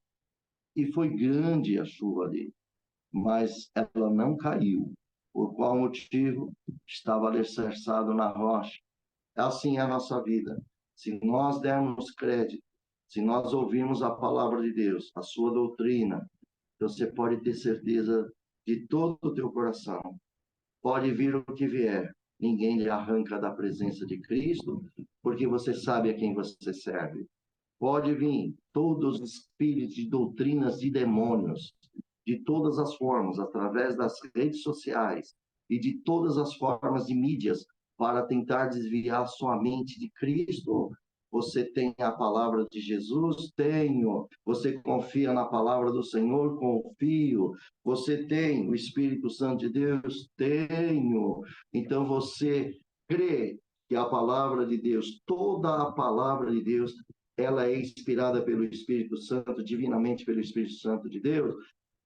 e foi grande a chuva ali, mas ela não caiu. Por qual motivo? Estava alicerçado na rocha. Assim é a nossa vida. Se nós dermos crédito, se nós ouvirmos a palavra de Deus, a sua doutrina, você pode ter certeza de todo o teu coração. Pode vir o que vier, ninguém lhe arranca da presença de Cristo, porque você sabe a quem você serve. Pode vir todos os espíritos de doutrinas de demônios, de todas as formas, através das redes sociais e de todas as formas de mídias, para tentar desviar sua mente de Cristo. Você tem a palavra de Jesus? Tenho. Você confia na palavra do Senhor? Confio. Você tem o Espírito Santo de Deus? Tenho. Então você crê que a palavra de Deus, toda a palavra de Deus, ela é inspirada pelo Espírito Santo, divinamente pelo Espírito Santo de Deus?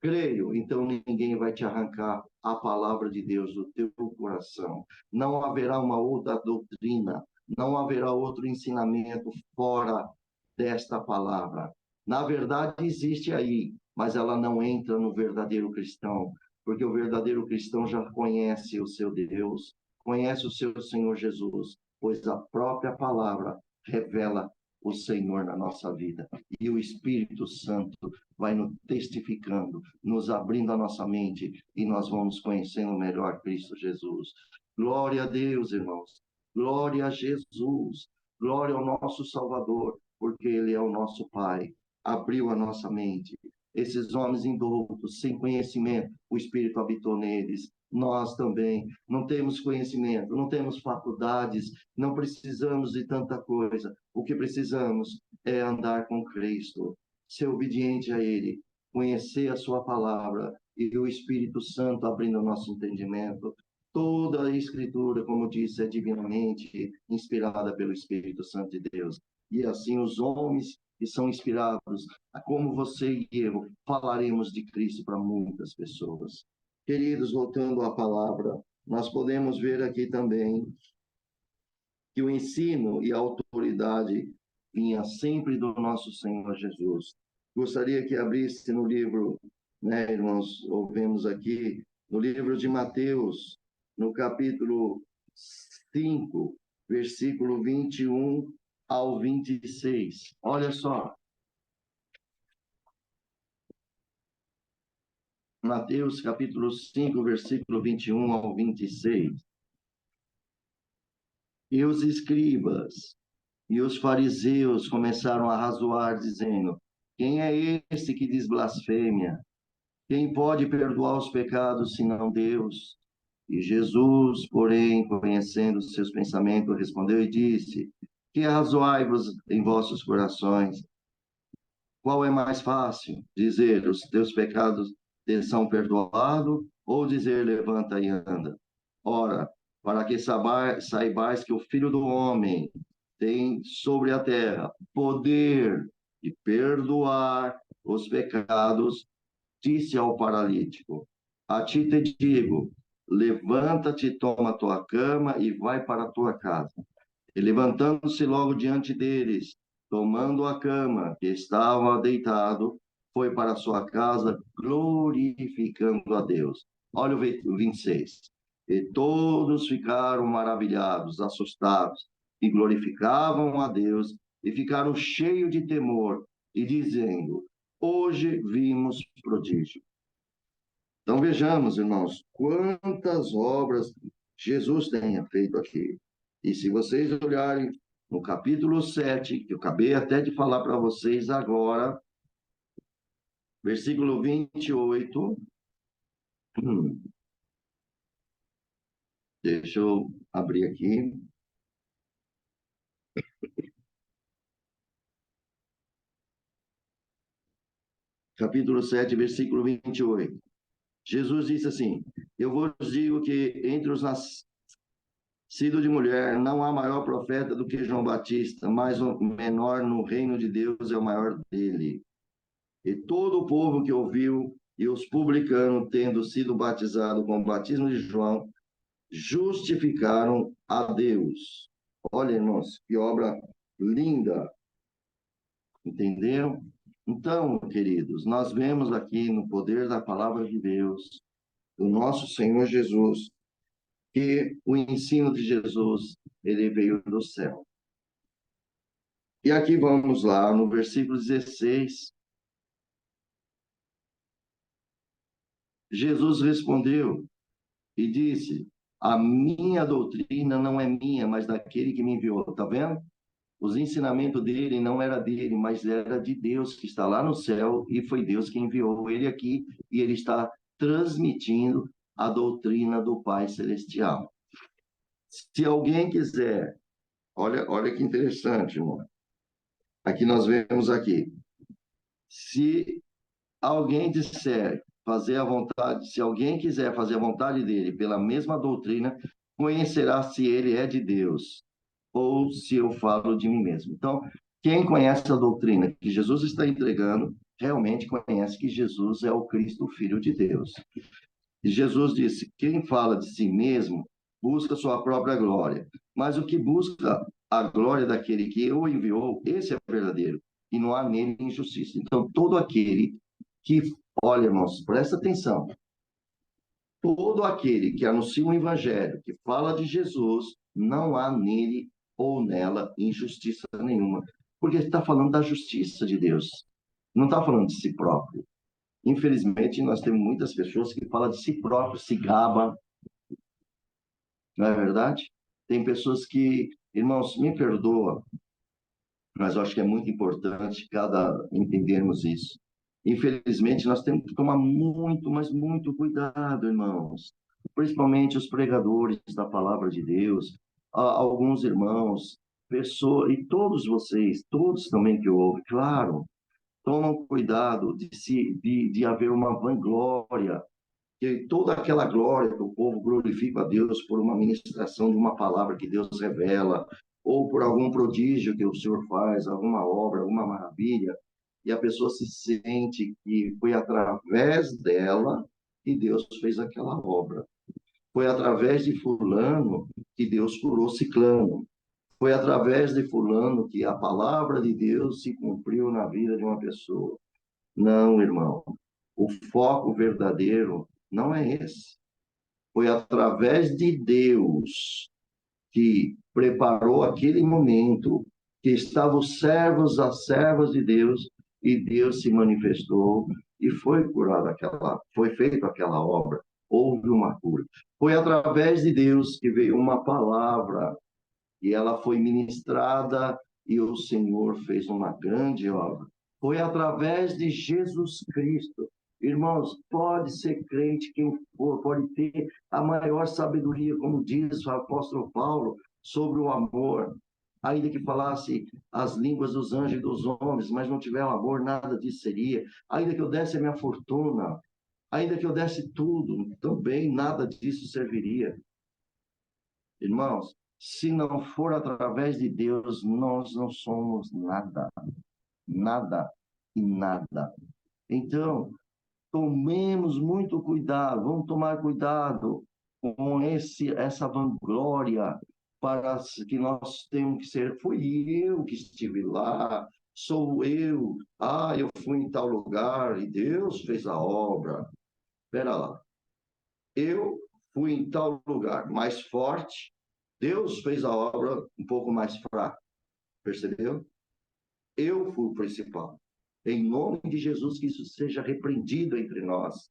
Creio, então ninguém vai te arrancar a palavra de Deus do teu coração. Não haverá uma outra doutrina, não haverá outro ensinamento fora desta palavra. Na verdade, existe aí, mas ela não entra no verdadeiro cristão, porque o verdadeiro cristão já conhece o seu Deus, conhece o seu Senhor Jesus, pois a própria palavra revela o Senhor na nossa vida. E o Espírito Santo vai nos testificando, nos abrindo a nossa mente, e nós vamos conhecendo melhor Cristo Jesus. Glória a Deus, irmãos. Glória a Jesus. Glória ao nosso Salvador, porque Ele é o nosso Pai. Abriu a nossa mente. Esses homens indoutos, sem conhecimento, o Espírito habitou neles. Nós também não temos conhecimento, não temos faculdades, não precisamos de tanta coisa. O que precisamos é andar com Cristo, ser obediente a Ele, conhecer a sua palavra e o Espírito Santo abrindo o nosso entendimento. Toda a Escritura, como disse, é divinamente inspirada pelo Espírito Santo de Deus. E assim os homens que são inspirados, como você e eu, falaremos de Cristo para muitas pessoas. Queridos, voltando à palavra, nós podemos ver aqui também que o ensino e a autoridade vinha sempre do nosso Senhor Jesus. Gostaria que abrisse no livro, né, irmãos, ouvimos aqui, no livro de Mateus, no capítulo 5, versículo 21 ao 26. Olha só. Mateus, capítulo 5, versículo 21 ao 26. E os escribas e os fariseus começaram a razoar, dizendo: quem é este que diz blasfêmia? Quem pode perdoar os pecados, senão Deus? E Jesus, porém, conhecendo os seus pensamentos, respondeu e disse: que razoai-vos em vossos corações? Qual é mais fácil? Dizer, os teus pecados te são perdoados, ou dizer, levanta e anda? Ora, para que saibais que o Filho do Homem tem sobre a terra poder de perdoar os pecados, disse ao paralítico: a ti te digo, levanta-te, toma a tua cama e vai para a tua casa. E levantando-se logo diante deles, tomando a cama que estava deitado, foi para sua casa, glorificando a Deus. Olha o 26. E todos ficaram maravilhados, assustados, e glorificavam a Deus, e ficaram cheios de temor, e dizendo: hoje vimos prodígio. Então vejamos, irmãos, quantas obras Jesus tenha feito aqui. E se vocês olharem no capítulo 7, que eu acabei até de falar para vocês agora, versículo 28, deixa eu abrir aqui. Capítulo 7, versículo 28. Jesus disse assim: eu vos digo que entre os nascidos de mulher não há maior profeta do que João Batista, mas o menor no reino de Deus é o maior dele. E todo o povo que ouviu, e os publicanos, tendo sido batizados com o batismo de João, justificaram a Deus. Olha, irmãos, que obra linda. Entenderam? Então, queridos, nós vemos aqui no poder da palavra de Deus, do nosso Senhor Jesus, que o ensino de Jesus, ele veio do céu. E aqui vamos lá, no versículo 16. Jesus respondeu e disse: a minha doutrina não é minha, mas daquele que me enviou. Está vendo? Os ensinamentos dele não era dele, mas era de Deus que está lá no céu, e foi Deus que enviou ele aqui, e ele está transmitindo a doutrina do Pai Celestial. Se alguém quiser, olha que interessante, irmão. Aqui nós vemos aqui. Se alguém disser fazer a vontade, se alguém quiser fazer a vontade dele pela mesma doutrina, conhecerá se ele é de Deus ou se eu falo de mim mesmo. Então, quem conhece a doutrina que Jesus está entregando, realmente conhece que Jesus é o Cristo, o Filho de Deus. E Jesus disse: quem fala de si mesmo busca sua própria glória, mas o que busca a glória daquele que o enviou, esse é verdadeiro, e não há nele injustiça. Então, todo aquele que, olha, irmãos, presta atenção, todo aquele que anuncia um evangelho, que fala de Jesus, não há nele ou nela injustiça nenhuma, porque está falando da justiça de Deus, não está falando de si próprio. Infelizmente, nós temos muitas pessoas que falam de si próprio, se gabam, não é verdade? Tem pessoas que, irmãos, me perdoa, mas eu acho que é muito importante entendermos isso. Infelizmente, nós temos que tomar muito, mas muito cuidado, irmãos. Principalmente os pregadores da palavra de Deus, alguns irmãos, pessoas, e todos vocês, todos também que ouvem, claro, tomam cuidado de haver uma vanglória, que toda aquela glória que o povo glorifica a Deus por uma ministração de uma palavra que Deus revela, ou por algum prodígio que o Senhor faz, alguma obra, alguma maravilha, e a pessoa se sente que foi através dela que Deus fez aquela obra. Foi através de fulano que Deus curou ciclano. Foi através de fulano que a palavra de Deus se cumpriu na vida de uma pessoa. Não, irmão. O foco verdadeiro não é esse. Foi através de Deus que preparou aquele momento, que estavam os servos, as servas de Deus, e Deus se manifestou e foi curada foi feita aquela obra. Houve uma cura. Foi através de Deus que veio uma palavra e ela foi ministrada e o Senhor fez uma grande obra. Foi através de Jesus Cristo. Irmãos, pode ser crente quem for, pode ter a maior sabedoria, como diz o apóstolo Paulo, sobre o amor. Ainda que falasse as línguas dos anjos e dos homens, mas não tiver o amor, nada disso seria. Ainda que eu desse a minha fortuna, ainda que eu desse tudo, também nada disso serviria. Irmãos, se não for através de Deus, nós não somos nada, nada e nada. Então, tomemos muito cuidado, vamos tomar cuidado com essa vanglória para que nós temos que ser. Fui eu que estive lá, sou eu. Eu fui em tal lugar e Deus fez a obra. Espera lá. Eu fui em tal lugar mais forte, Deus fez a obra um pouco mais fraca. Percebeu? Eu fui o principal. Em nome de Jesus, que isso seja repreendido entre nós.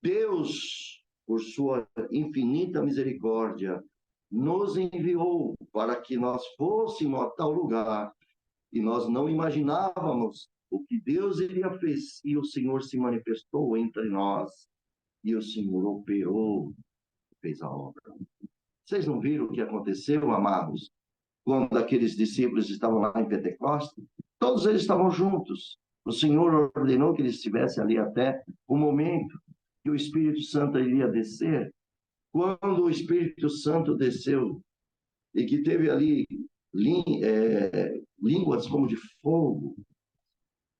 Deus, por sua infinita misericórdia, nos enviou para que nós fôssemos a tal lugar e nós não imaginávamos o que Deus iria fez e o Senhor se manifestou entre nós e o Senhor operou, fez a obra. Vocês não viram o que aconteceu, amados, quando aqueles discípulos estavam lá em Pentecostes? Todos eles estavam juntos. O Senhor ordenou que eles estivessem ali até o momento que o Espírito Santo iria descer. Quando o Espírito Santo desceu e que teve ali línguas como de fogo,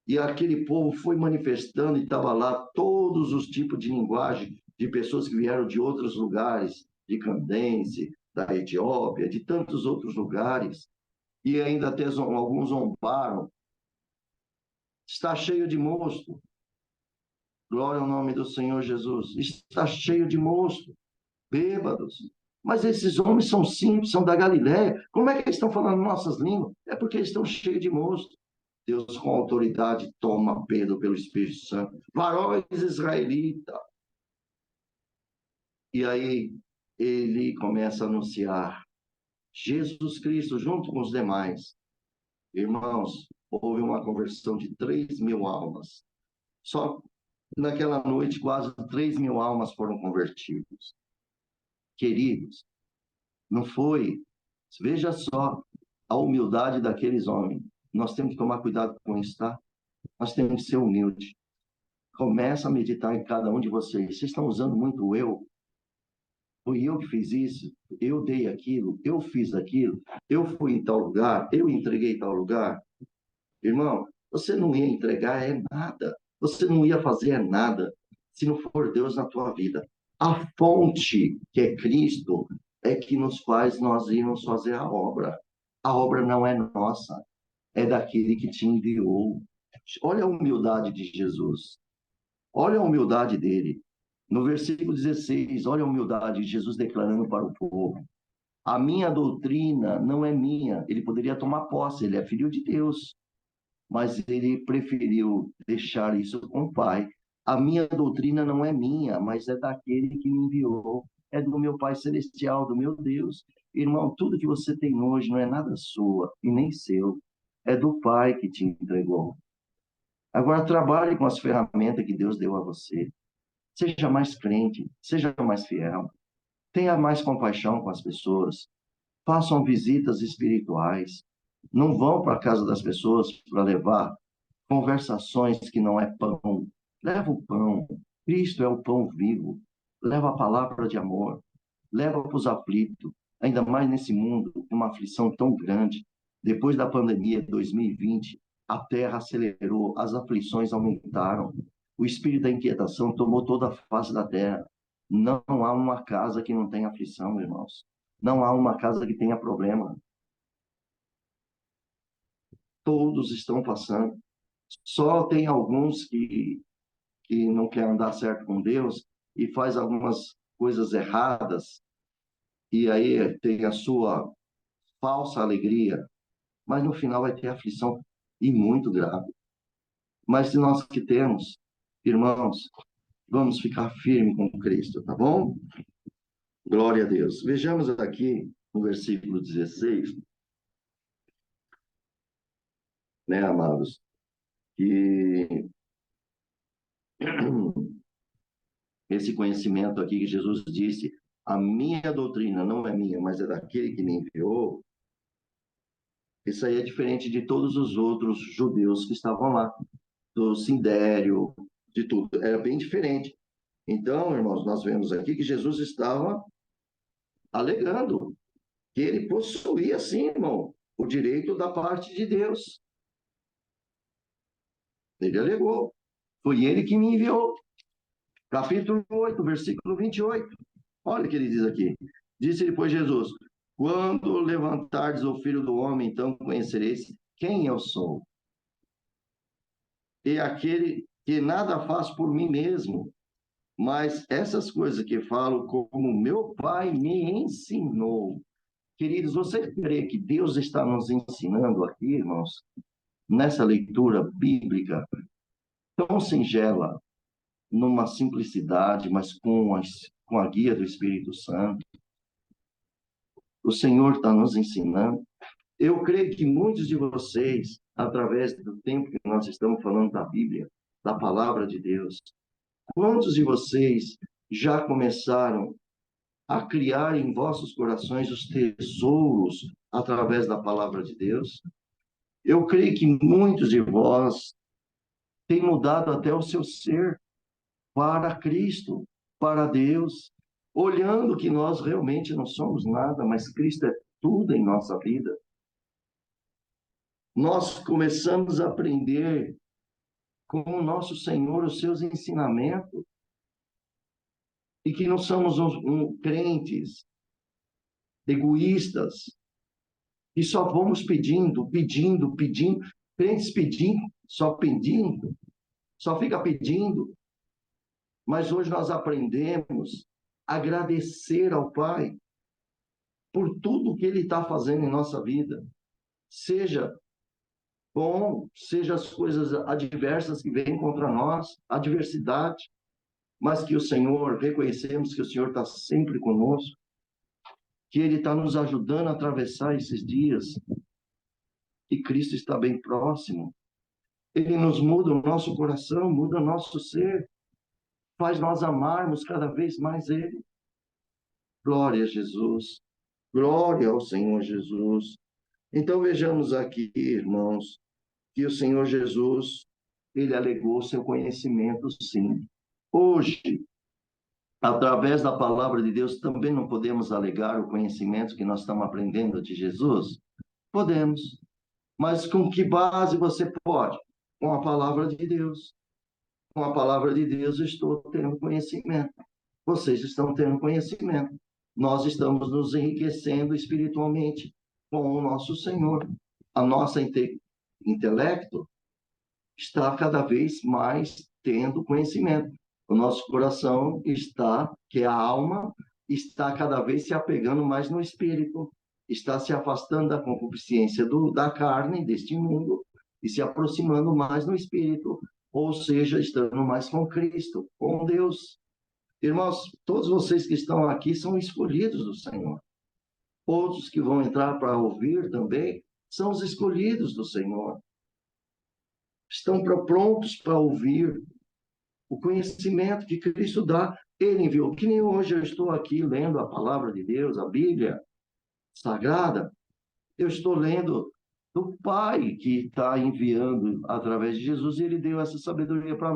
e aquele povo foi manifestando e estava lá todos os tipos de linguagem de pessoas que vieram de outros lugares, de Candence, da Etiópia, de tantos outros lugares, e ainda até alguns zombaram. Está cheio de mosto. Glória ao nome do Senhor Jesus. Está cheio de mosto, bêbados. Mas esses homens são simples, são da Galiléia. Como é que eles estão falando nossas línguas? É porque eles estão cheios de mosto. Deus, com autoridade, toma Pedro pelo Espírito Santo. Varões israelitas. E aí ele começa a anunciar Jesus Cristo junto com os demais. Irmãos, houve uma conversão de 3.000 almas. Só naquela noite, quase 3.000 almas foram convertidas. Queridos, não foi. Veja só a humildade daqueles homens. Nós temos que tomar cuidado com isso, tá? Nós temos que ser humildes. Começa a meditar em cada um de vocês. Vocês estão usando muito o eu. Fui eu que fiz isso, eu dei aquilo, eu fiz aquilo, eu fui em tal lugar, eu entreguei em tal lugar. Irmão, você não ia entregar nada. Você não ia fazer nada se não for Deus na tua vida. A fonte, que é Cristo, é que nos faz nós irmos fazer a obra. A obra não é nossa, é daquele que te enviou. Olha a humildade de Jesus. Olha a humildade dele. No versículo 16, olha a humildade de Jesus declarando para o povo. A minha doutrina não é minha. Ele poderia tomar posse, ele é filho de Deus. Mas ele preferiu deixar isso com o Pai. A minha doutrina não é minha, mas é daquele que me enviou. É do meu Pai Celestial, do meu Deus. Irmão, tudo que você tem hoje não é nada sua e nem seu. É do Pai que te entregou. Agora, trabalhe com as ferramentas que Deus deu a você. Seja mais crente, seja mais fiel. Tenha mais compaixão com as pessoas. Façam visitas espirituais. Não vão para a casa das pessoas para levar conversações que não é pão. Leva o pão. Cristo é o pão vivo. Leva a palavra de amor. Leva para os aflitos. Ainda mais nesse mundo, uma aflição tão grande. Depois da pandemia de 2020, a terra acelerou, as aflições aumentaram. O espírito da inquietação tomou toda a face da terra. Não há uma casa que não tenha aflição, irmãos. Não há uma casa que tenha problema. Todos estão passando. Só tem alguns que não querem andar certo com Deus e faz algumas coisas erradas, e aí tem a sua falsa alegria, mas no final vai ter aflição e muito grave. Mas se nós que temos, irmãos, vamos ficar firme com Cristo, tá bom? Glória a Deus. Vejamos aqui no versículo 16, né, amados, que esse conhecimento aqui que Jesus disse, a minha doutrina não é minha, mas é daquele que me enviou, isso aí é diferente de todos os outros judeus que estavam lá, do Sindério, de tudo. Era bem diferente. Então, irmãos, nós vemos aqui que Jesus estava alegando que ele possuía, sim, irmão, o direito da parte de Deus. Ele alegou. Foi ele que me enviou. Capítulo 8, versículo 28. Olha o que ele diz aqui. Disse depois Jesus: quando levantardes o Filho do Homem, então conhecereis quem eu sou. E aquele que nada faz por mim mesmo, mas essas coisas que falo como meu Pai me ensinou. Queridos, você crê que Deus está nos ensinando aqui, irmãos, nessa leitura bíblica tão singela, numa simplicidade, mas com a guia do Espírito Santo? O Senhor está nos ensinando. Eu creio que muitos de vocês, através do tempo que nós estamos falando da Bíblia, da palavra de Deus, quantos de vocês já começaram a criar em vossos corações os tesouros através da palavra de Deus? Eu creio que muitos de vós têm mudado até o seu ser para Cristo, para Deus, olhando que nós realmente não somos nada, mas Cristo é tudo em nossa vida. Nós começamos a aprender com o nosso Senhor os seus ensinamentos, e que não somos crentes egoístas, e só vamos pedindo, pedindo, pedindo, crentes pedindo, só fica pedindo. Mas hoje nós aprendemos a agradecer ao Pai por tudo que Ele está fazendo em nossa vida. Seja bom, seja as coisas adversas que vêm contra nós, adversidade, mas que o Senhor, reconhecemos que o Senhor está sempre conosco, que Ele está nos ajudando a atravessar esses dias, e Cristo está bem próximo. Ele nos muda o nosso coração, muda o nosso ser, faz nós amarmos cada vez mais Ele. Glória a Jesus, glória ao Senhor Jesus. Então vejamos aqui, irmãos, que o Senhor Jesus, ele alegou seu conhecimento, sim. Hoje, através da palavra de Deus, também não podemos alegar o conhecimento que nós estamos aprendendo de Jesus? Podemos. Mas com que base você pode? Com a palavra de Deus. Com a palavra de Deus eu estou tendo conhecimento. Vocês estão tendo conhecimento. Nós estamos nos enriquecendo espiritualmente com o nosso Senhor. A nossa intelecto está cada vez mais tendo conhecimento. O nosso coração está, que é a alma, está cada vez se apegando mais no espírito, está se afastando da concupiscência da carne, deste mundo, e se aproximando mais no espírito, ou seja, estando mais com Cristo, com Deus. Irmãos, todos vocês que estão aqui são escolhidos do Senhor. Outros que vão entrar para ouvir também são os escolhidos do Senhor. Estão prontos para ouvir o conhecimento que Cristo dá. Ele enviou, que nem hoje eu estou aqui lendo a palavra de Deus, a Bíblia Sagrada, eu estou lendo do Pai que está enviando através de Jesus, e Ele deu essa sabedoria para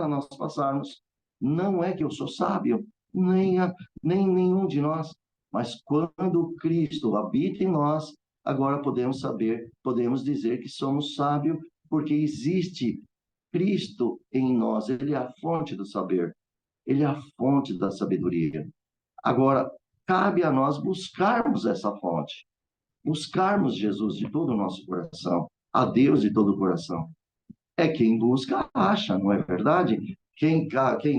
nós passarmos. Não é que eu sou sábio, nem nenhum de nós, mas quando Cristo habita em nós, agora podemos saber, podemos dizer que somos sábios, porque existe Cristo em nós. Ele é a fonte do saber, Ele é a fonte da sabedoria. Agora, cabe a nós buscarmos essa fonte, buscarmos Jesus de todo o nosso coração, a Deus de todo o coração. É quem busca, acha, não é verdade? Quem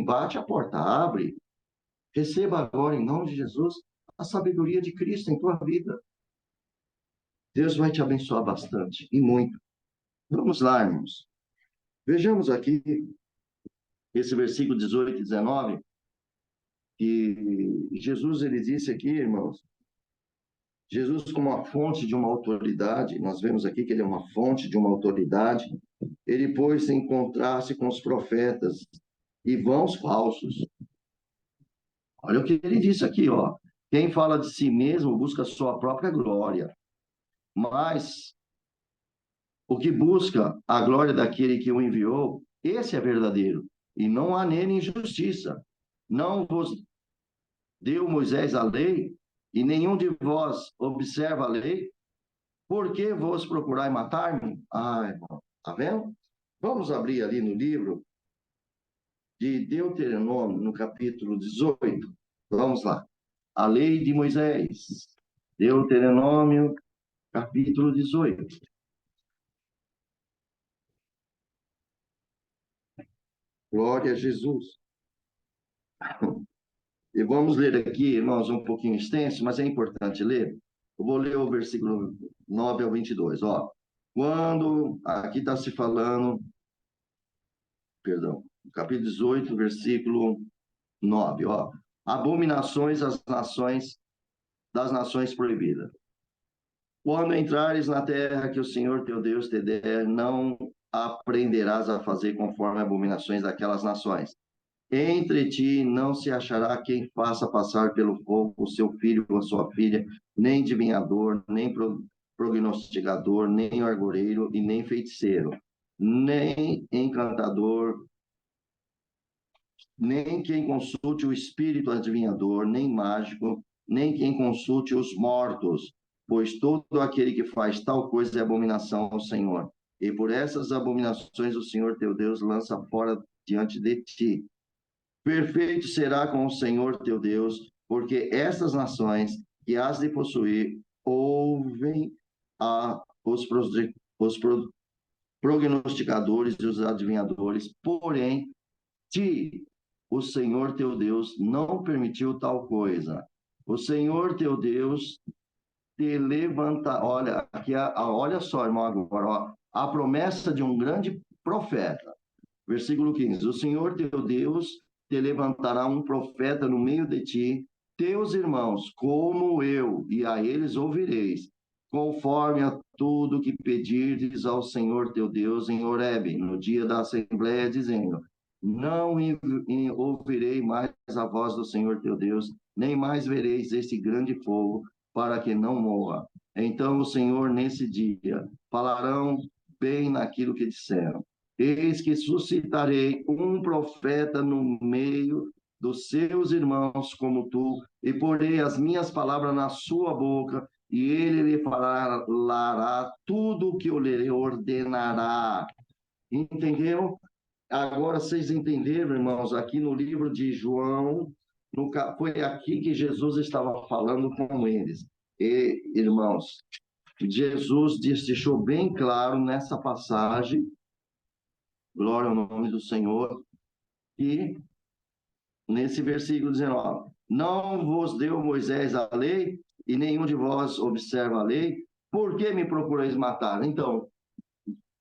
bate, a porta abre. Receba agora, em nome de Jesus, a sabedoria de Cristo em tua vida. Deus vai te abençoar bastante, e muito. Vamos lá, irmãos. Vejamos aqui esse versículo 18 e 19, que Jesus, ele disse aqui, irmãos, Jesus como a fonte de uma autoridade, nós vemos aqui que ele é uma fonte de uma autoridade, ele pôs-se em contraste com os profetas e vãos falsos. Olha o que ele disse aqui, ó. Quem fala de si mesmo busca sua própria glória, mas o que busca a glória daquele que o enviou, esse é verdadeiro, e não há nele injustiça. Não vos deu Moisés a lei, e nenhum de vós observa a lei, por que vos procurai matar-me? Ah, irmão, tá vendo? Vamos abrir ali no livro de Deuteronômio, no capítulo 18. Vamos lá. A lei de Moisés. Deuteronômio, capítulo 18. Glória a Jesus. E vamos ler aqui, irmãos, um pouquinho extenso, mas é importante ler. Eu vou ler o versículo 9 ao 22. Ó. Quando, aqui está se falando, perdão, capítulo 18, versículo 9, ó. Abominações das nações proibidas. Quando entrares na terra que o Senhor teu Deus te der, não aprenderás a fazer conforme abominações daquelas nações. Entre ti não se achará quem faça passar pelo fogo o seu filho ou a sua filha, nem adivinhador, nem prognosticador, nem argoreiro e nem feiticeiro, nem encantador, nem quem consulte o espírito adivinhador, nem mágico, nem quem consulte os mortos, pois todo aquele que faz tal coisa é abominação ao Senhor. E por essas abominações o Senhor teu Deus lança fora diante de ti. Perfeito será com o Senhor teu Deus, porque essas nações que has de possuir ouvem os prognosticadores e os adivinhadores, porém, ti, o Senhor teu Deus, não permitiu tal coisa. O Senhor teu Deus te levanta. Olha, aqui, olha só, irmão, agora, ó, a promessa de um grande profeta. Versículo 15. O Senhor teu Deus te levantará um profeta no meio de ti, teus irmãos, como eu, e a eles ouvireis, conforme a tudo que pedirdes ao Senhor teu Deus em Horebe, no dia da assembleia, dizendo: não ouvirei mais a voz do Senhor teu Deus, nem mais vereis esse grande fogo, para que não morra. Então o Senhor, nesse dia, falarão bem naquilo que disseram. Eis que suscitarei um profeta no meio dos seus irmãos como tu, e porei as minhas palavras na sua boca, e ele lhe falará tudo o que eu lhe ordenará. Entendeu? Agora vocês entenderam, irmãos, aqui no livro de João, foi aqui que Jesus estava falando com eles. E, irmãos, Jesus deixou bem claro nessa passagem, glória ao nome do Senhor, e nesse versículo 19, não vos deu Moisés a lei, e nenhum de vós observa a lei, por que me procurais matar? Então,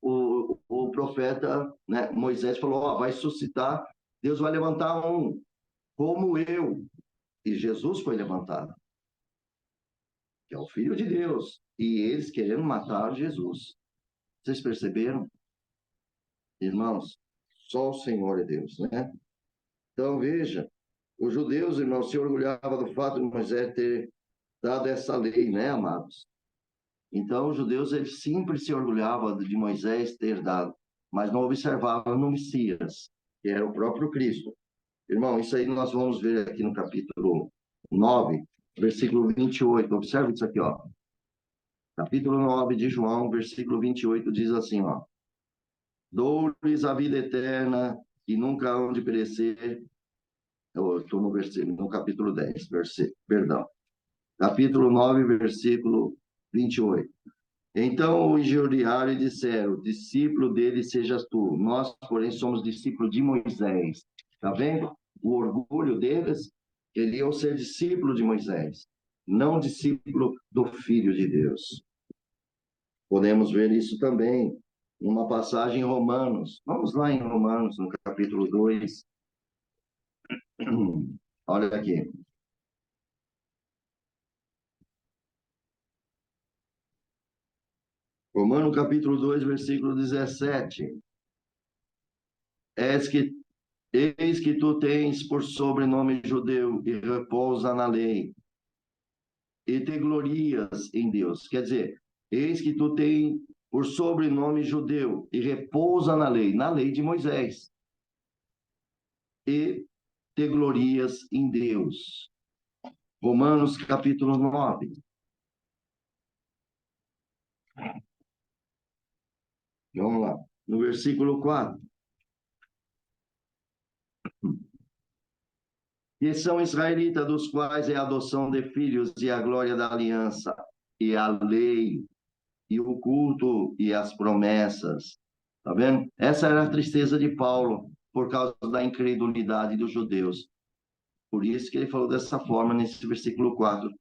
o profeta, né, Moisés falou, ó, vai suscitar, Deus vai levantar um, como eu, e Jesus foi levantado, que é o Filho de Deus, e eles querendo matar Jesus. Vocês perceberam? Irmãos, só o Senhor é Deus, né? Então, veja, os judeus, irmãos, se orgulhavam do fato de Moisés ter dado essa lei, né, amados? Então, os judeus, eles sempre se orgulhavam de Moisés ter dado, mas não observavam no Messias, que era o próprio Cristo. Irmão, isso aí nós vamos ver aqui no capítulo 9, versículo 28. Observe isso aqui, ó. Capítulo 9 de João, versículo 28, diz assim, ó. Dou-lhes a vida eterna, e nunca hão de perecer. Eu estou no capítulo 10, perdão. capítulo 9, versículo 28. Então o injuriaram e disseram, discípulo dele sejas tu, nós, porém, somos discípulos de Moisés. Está vendo? O orgulho deles, queriam ser discípulo de Moisés, não discípulo do Filho de Deus. Podemos ver isso também numa passagem em Romanos. Vamos lá em Romanos, no capítulo 2. Olha aqui. Romanos capítulo 2, versículo 17. Eis que tu tens por sobrenome judeu e repousa na lei, e te glorias em Deus. Quer dizer, eis que tu tens por sobrenome judeu e repousa na lei de Moisés, e te glorias em Deus. Romanos capítulo 9. Vamos lá, no versículo 4. E são israelitas, dos quais é a adoção de filhos e a glória da aliança, e a lei, e o culto, e as promessas. Tá vendo? Essa era a tristeza de Paulo, por causa da incredulidade dos judeus. Por isso que ele falou dessa forma nesse versículo 4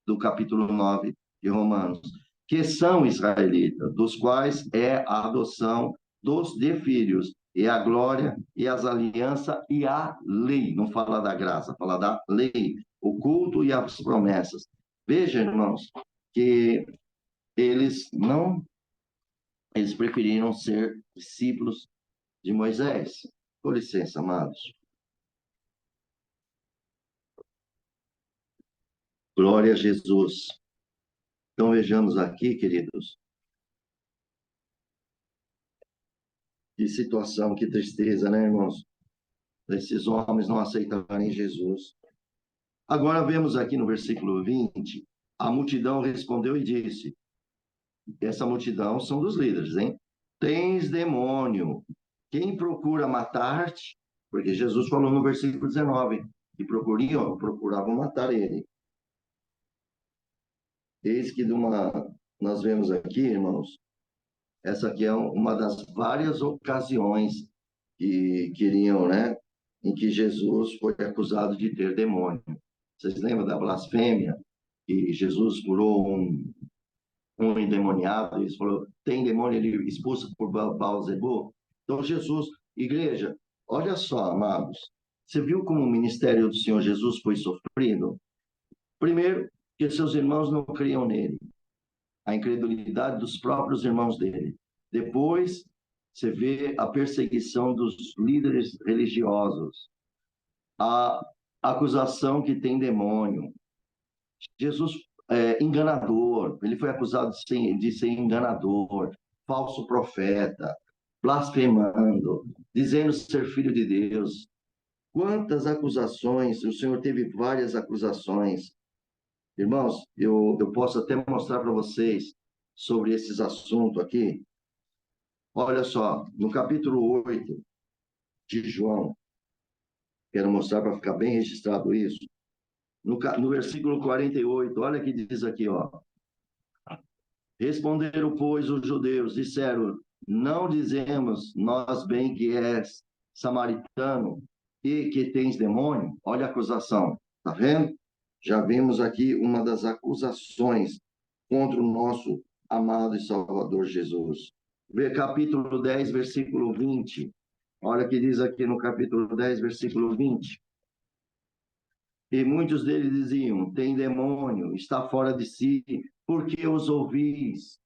do capítulo 9 de Romanos. Que são israelitas, dos quais é a adoção de filhos, e a glória, e as alianças, e a lei. Não fala da graça, fala da lei, o culto e as promessas. Veja, irmãos, que eles preferiram ser discípulos de Moisés. Com licença, amados. Glória a Jesus. Então vejamos aqui, queridos, que situação, que tristeza, né, irmãos? Esses homens não aceitarem Jesus. Agora vemos aqui no versículo 20, a multidão respondeu e disse, essa multidão são dos líderes, hein? Tens demônio. Quem procura matar-te? Porque Jesus falou no versículo 19, que procuravam matar ele. Eis que nós vemos aqui, irmãos, essa aqui é uma das várias ocasiões que queriam, né, em que Jesus foi acusado de ter demônio. Vocês lembram da blasfêmia? Que Jesus curou um endemoniado, e falou, tem demônio, ele expulsa por Baal-Zebul. Então Jesus, igreja, olha só, amados, você viu como o ministério do Senhor Jesus foi sofrido? Primeiro, que seus irmãos não criam nele, a incredulidade dos próprios irmãos dele. Depois, você vê a perseguição dos líderes religiosos, a acusação que tem demônio. Jesus é enganador, ele foi acusado de ser enganador, falso profeta, blasfemando, dizendo ser filho de Deus. Quantas acusações, o Senhor teve várias acusações. Irmãos, eu posso até mostrar para vocês sobre esses assuntos aqui. Olha só, no capítulo 8 de João, quero mostrar para ficar bem registrado isso. No versículo 48, olha que diz aqui, ó. Responderam, pois, os judeus, disseram, não dizemos nós bem que és samaritano e que tens demônio? Olha a acusação, tá vendo? Já vimos aqui uma das acusações contra o nosso amado e Salvador Jesus. Vê capítulo 10, versículo 20. Olha o que diz aqui no capítulo 10, versículo 20. E muitos deles diziam, tem demônio, está fora de si, por que os ouvis?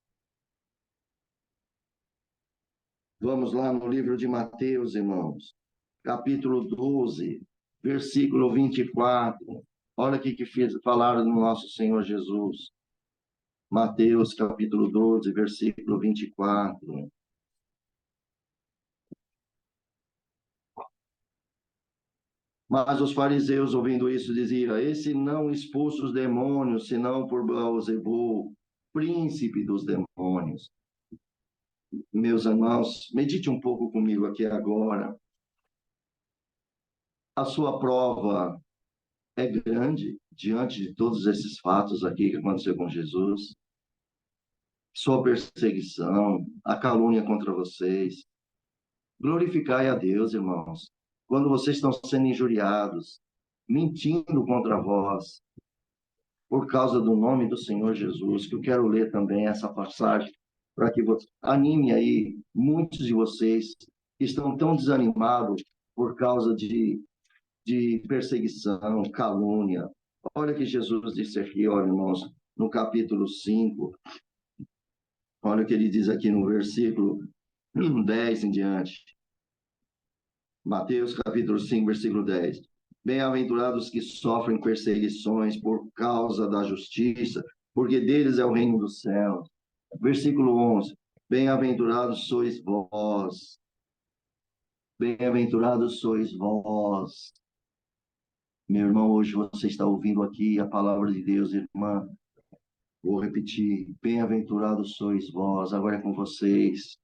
Vamos lá no livro de Mateus, irmãos, capítulo 12, versículo 24. Olha o que falaram do nosso Senhor Jesus. Mateus, capítulo 12, versículo 24. Mas os fariseus, ouvindo isso, diziam, esse não expulsa os demônios, senão por Baal-Zebul, príncipe dos demônios. Meus irmãos, medite um pouco comigo aqui agora. A sua prova é grande diante de todos esses fatos aqui que aconteceu com Jesus. Sua perseguição, a calúnia contra vocês. Glorificai a Deus, irmãos, quando vocês estão sendo injuriados, mentindo contra vós, por causa do nome do Senhor Jesus, que eu quero ler também essa passagem, para que você anime aí muitos de vocês que estão tão desanimados por causa de perseguição, calúnia. Olha o que Jesus disse aqui, olha, irmãos, no capítulo 5, olha o que ele diz aqui no versículo 10 em diante. Mateus capítulo 5, versículo 10. Bem-aventurados que sofrem perseguições por causa da justiça, porque deles é o reino dos céus. Versículo 11. Bem-aventurados sois vós. Bem-aventurados sois vós. Meu irmão, hoje você está ouvindo aqui a palavra de Deus, irmã. Vou repetir. Bem-aventurados sois vós. Agora é com vocês.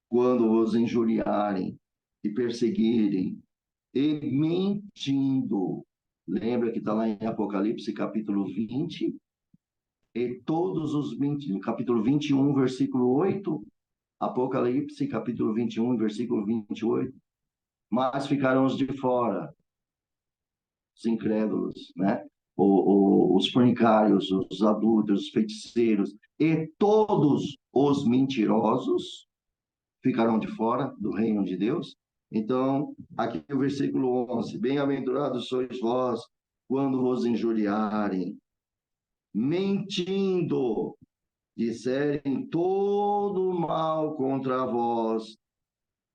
Quando vos injuriarem e perseguirem, e mentindo. Lembra que está lá em Apocalipse, capítulo 20, e todos os 20, no capítulo 21, versículo 8, Apocalipse, capítulo 21, versículo 28, mas ficarão os de fora, os incrédulos, né? Os fornicários, os adúlteros, os feiticeiros, e todos os mentirosos ficarão de fora do reino de Deus. Então, aqui o versículo 11. Bem-aventurados sois vós quando vos injuriarem, mentindo, disserem todo mal contra vós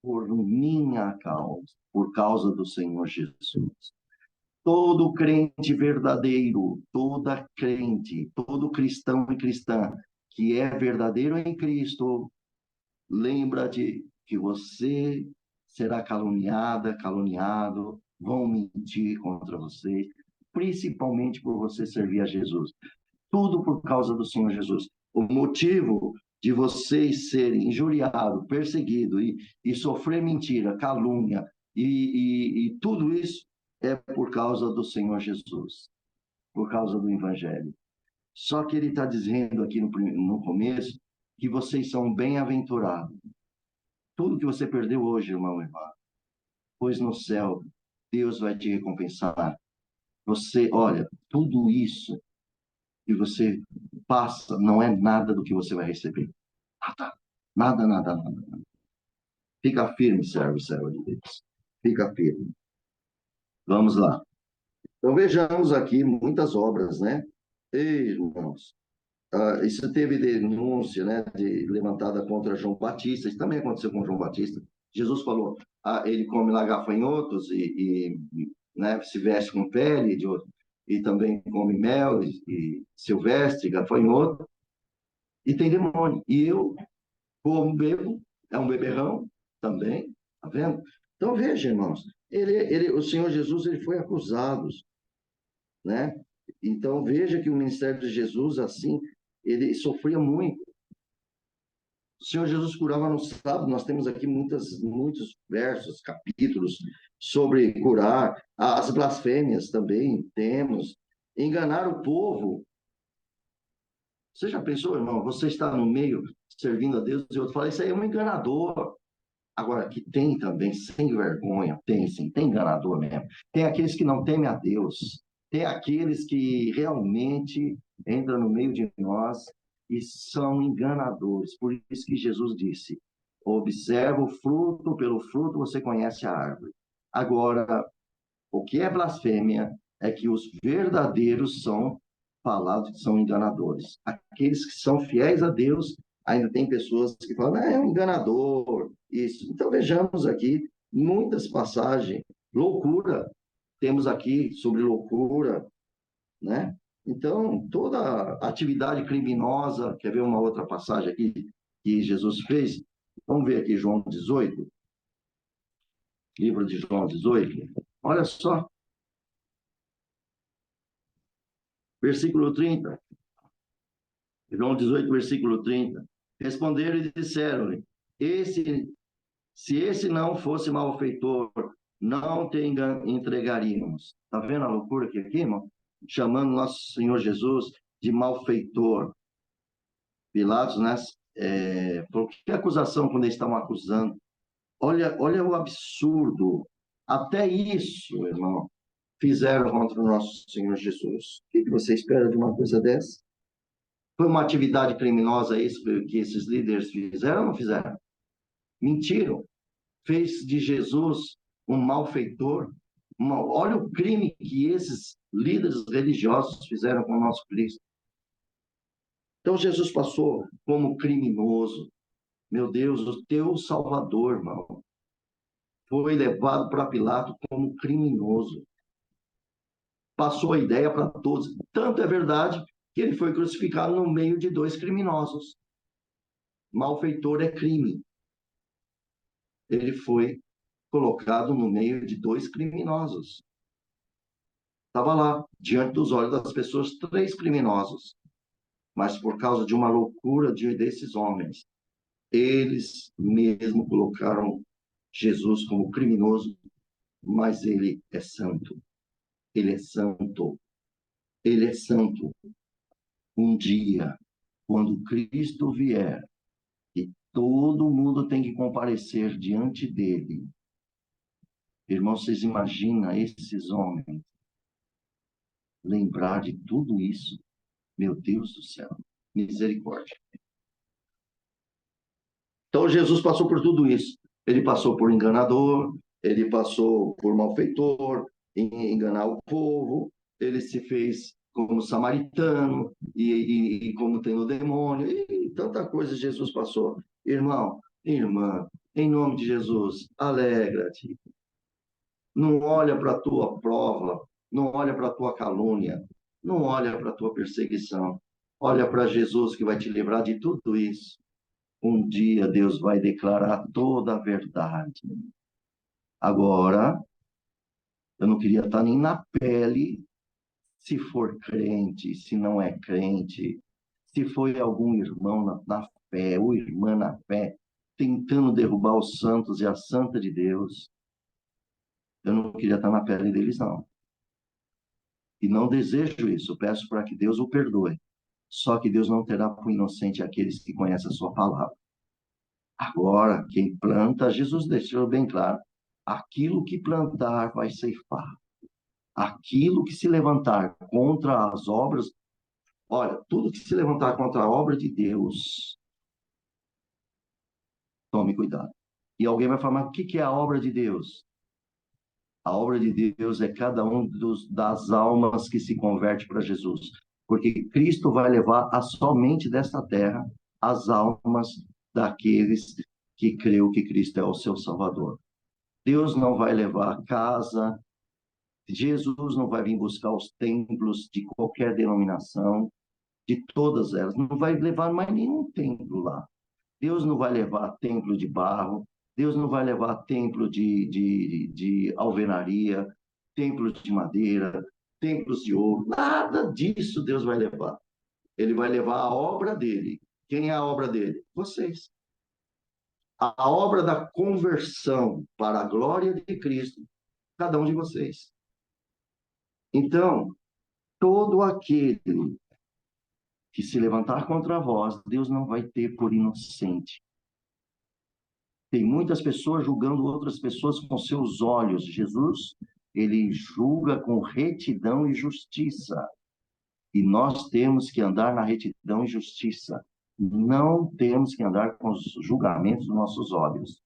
por minha causa, por causa do Senhor Jesus. Todo crente verdadeiro, toda crente, todo cristão e cristã que é verdadeiro em Cristo, lembra-te que você será caluniada, caluniado, vão mentir contra você, principalmente por você servir a Jesus. Tudo por causa do Senhor Jesus. O motivo de vocês serem injuriados, perseguidos e sofrer mentira, calúnia e tudo isso é por causa do Senhor Jesus, por causa do Evangelho. Só que ele está dizendo aqui no começo que vocês são bem-aventurados. Tudo que você perdeu hoje, irmão e irmã, pois no céu Deus vai te recompensar. Você, olha, tudo isso que você passa não é nada do que você vai receber. Nada, nada, nada, nada. Fica firme, servo de Deus. Fica firme. Vamos lá. Então vejamos aqui muitas obras, né? Ei, irmãos, isso teve denúncia, né, levantada contra João Batista. Isso também aconteceu com João Batista. Jesus falou, ele come lá gafanhotos né, se veste com pele de outro, e também come mel e silvestre, gafanhoto, e tem demônio. E eu como bebo, é um beberrão também, tá vendo? Então veja, irmãos, o Senhor Jesus ele foi acusado, né? Então veja que o ministério de Jesus assim ele sofria muito. O Senhor Jesus curava no sábado. Nós temos aqui muitos versos, capítulos sobre curar. As blasfêmias também temos. Enganar o povo. Você já pensou, irmão? Você está no meio servindo a Deus e outro fala, isso aí é um enganador. Agora, que tem também, sem vergonha, tem sim, tem enganador mesmo. Tem aqueles que não temem a Deus. Tem aqueles que realmente entram no meio de nós e são enganadores. Por isso que Jesus disse, observa o fruto, pelo fruto você conhece a árvore. Agora, o que é blasfêmia é que os verdadeiros são falados que são enganadores. Aqueles que são fiéis a Deus, ainda tem pessoas que falam, é um enganador, isso. Então vejamos aqui muitas passagens, loucura, temos aqui sobre loucura, né? Então, toda atividade criminosa, quer ver uma outra passagem aqui que Jesus fez? Vamos ver aqui João 18, livro de João 18, olha só, versículo 30. João 18, versículo 30. Responderam e disseram-lhe, se esse não fosse malfeitor, não te entregaríamos. Está vendo a loucura que é aqui, irmão? Chamando nosso Senhor Jesus de malfeitor. Pilatos, né? Por que acusação quando eles estavam acusando? Olha o absurdo. Até isso, irmão, fizeram contra o nosso Senhor Jesus. O que você espera de uma coisa dessa? Foi uma atividade criminosa isso que esses líderes fizeram ou não fizeram? Mentiram. Fez de Jesus um malfeitor. Olha o crime que esses líderes religiosos fizeram com o nosso Cristo. Então Jesus passou como criminoso. Meu Deus, o teu Salvador, irmão, foi levado para Pilatos como criminoso. Passou a ideia para todos. Tanto é verdade que ele foi crucificado no meio de dois criminosos. Malfeitor é crime. Ele foi colocado no meio de dois criminosos. Estava lá, diante dos olhos das pessoas, três criminosos. Mas por causa de uma loucura desses homens, eles mesmo colocaram Jesus como criminoso, mas ele é santo. Ele é santo. Ele é santo. Um dia, quando Cristo vier, e todo mundo tem que comparecer diante dele. Irmãos, vocês imaginam esses homens lembrar de tudo isso? Meu Deus do céu, misericórdia. Então, Jesus passou por tudo isso. Ele passou por enganador, ele passou por malfeitor, em enganar o povo, ele se fez como samaritano, e como tem o demônio, e tanta coisa Jesus passou. Irmão, irmã, em nome de Jesus, alegra-te. Não olha para a tua prova, não olha para a tua calúnia, não olha para a tua perseguição. Olha para Jesus que vai te livrar de tudo isso. Um dia Deus vai declarar toda a verdade. Agora, eu não queria estar nem na pele se for crente, se não é crente, se foi algum irmão na fé, ou irmã na fé, tentando derrubar os santos e a santa de Deus. Eu não queria estar na pele deles, não. E não desejo isso, eu peço para que Deus o perdoe. Só que Deus não terá por inocente aqueles que conhecem a sua palavra. Agora, quem planta, Jesus deixou bem claro, aquilo que plantar vai ceifar. Aquilo que se levantar contra as obras, olha, tudo que se levantar contra a obra de Deus, tome cuidado. E alguém vai falar, mas o que é a obra de Deus? A obra de Deus é cada um das almas que se converte para Jesus. Porque Cristo vai levar a somente desta terra as almas daqueles que creu que Cristo é o seu Salvador. Deus não vai levar a casa, Jesus não vai vir buscar os templos de qualquer denominação, de todas elas, não vai levar mais nenhum templo lá. Deus não vai levar templo de barro, Deus não vai levar templo de alvenaria, templos de madeira, templos de ouro, nada disso Deus vai levar. Ele vai levar a obra dele. Quem é a obra dele? Vocês. A obra da conversão para a glória de Cristo, cada um de vocês. Então, todo aquele que se levantar contra vós, Deus não vai ter por inocente. Tem muitas pessoas julgando outras pessoas com seus olhos. Jesus, ele julga com retidão e justiça. E nós temos que andar na retidão e justiça. Não temos que andar com os julgamentos dos nossos olhos.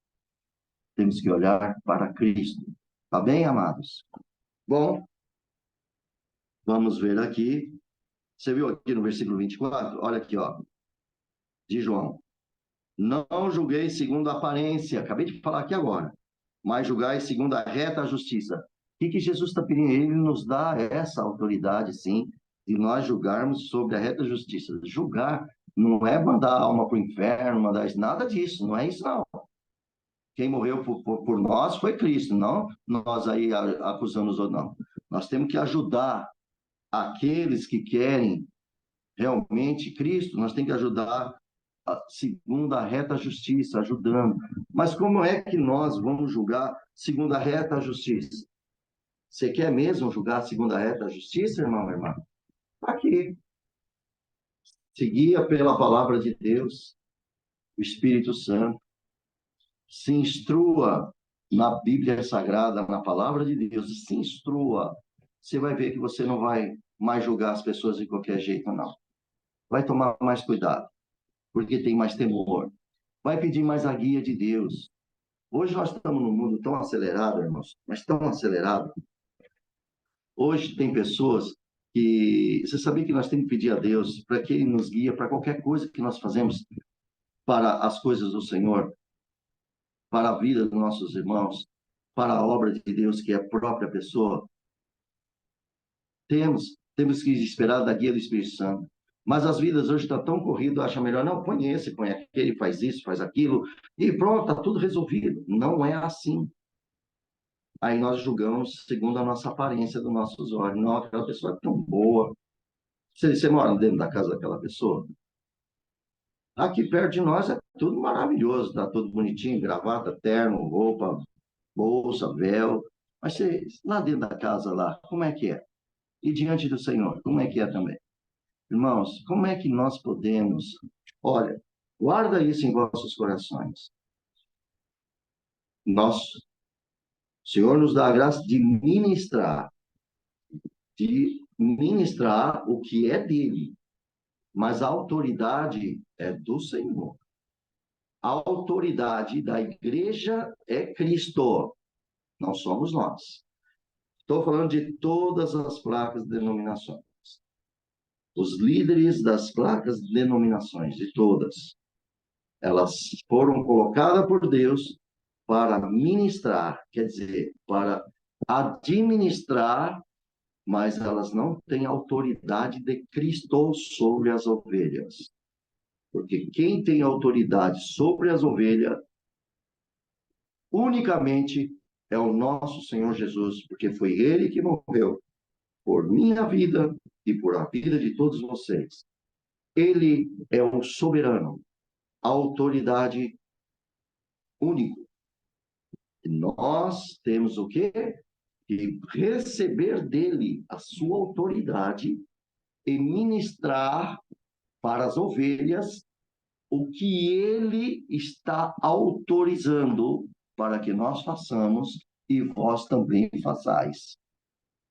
Temos que olhar para Cristo. Tá bem, amados? Bom, vamos ver aqui. Você viu aqui no versículo 24? Olha aqui, ó. De João. Não julguei segundo a aparência. Acabei de falar aqui agora. Mas julgai segundo a reta justiça. O que Jesus está pedindo? Ele nos dá essa autoridade, sim, de nós julgarmos sobre a reta justiça. Julgar não é mandar a alma para o inferno, mandar isso, nada disso, não é isso, não. Quem morreu por nós foi Cristo, não nós aí acusamos os outros, não. Nós temos que ajudar aqueles que querem realmente Cristo, nós temos que ajudar segundo a reta justiça, ajudando. Mas como é que nós vamos julgar segundo a reta justiça? Você quer mesmo julgar segundo a reta justiça, irmão, irmã? Aqui. Seguia pela palavra de Deus, o Espírito Santo. Se instrua na Bíblia Sagrada, na palavra de Deus, se instrua. Você vai ver que você não vai mais julgar as pessoas de qualquer jeito, não. Vai tomar mais cuidado, porque tem mais temor. Vai pedir mais a guia de Deus. Hoje nós estamos num mundo tão acelerado, irmãos, mas tão acelerado. Hoje tem pessoas que... Você sabia que nós temos que pedir a Deus para que Ele nos guie para qualquer coisa que nós fazemos para as coisas do Senhor, para a vida dos nossos irmãos, para a obra de Deus, que é a própria pessoa. Temos que esperar da guia do Espírito Santo. Mas as vidas hoje estão tão corridas, acha melhor, não, põe esse, põe aquele, faz isso, faz aquilo, e pronto, está tudo resolvido. Não é assim. Aí nós julgamos segundo a nossa aparência dos nossos olhos. Não, aquela pessoa é tão boa. Você mora dentro da casa daquela pessoa? Aqui perto de nós é tudo maravilhoso, está tudo bonitinho, gravata, terno, roupa, bolsa, véu. Mas você, lá dentro da casa, lá, como é que é? E diante do Senhor, como é que é também? Irmãos, como é que nós podemos... Olha, guarda isso em vossos corações. O Senhor nos dá a graça de ministrar o que é dele, mas a autoridade é do Senhor. A autoridade da igreja é Cristo, não somos nós. Estou falando de todas as placas de denominações. Os líderes das placas de denominações, de todas, elas foram colocadas por Deus para ministrar, quer dizer, para administrar, mas elas não têm autoridade de Cristo sobre as ovelhas. Porque quem tem autoridade sobre as ovelhas, unicamente é o nosso Senhor Jesus, porque foi Ele que morreu por minha vida e por a vida de todos vocês. Ele é o soberano, a autoridade único. E nós temos o quê? Que receber dele a sua autoridade e ministrar para as ovelhas o que ele está autorizando para que nós façamos e vós também façais.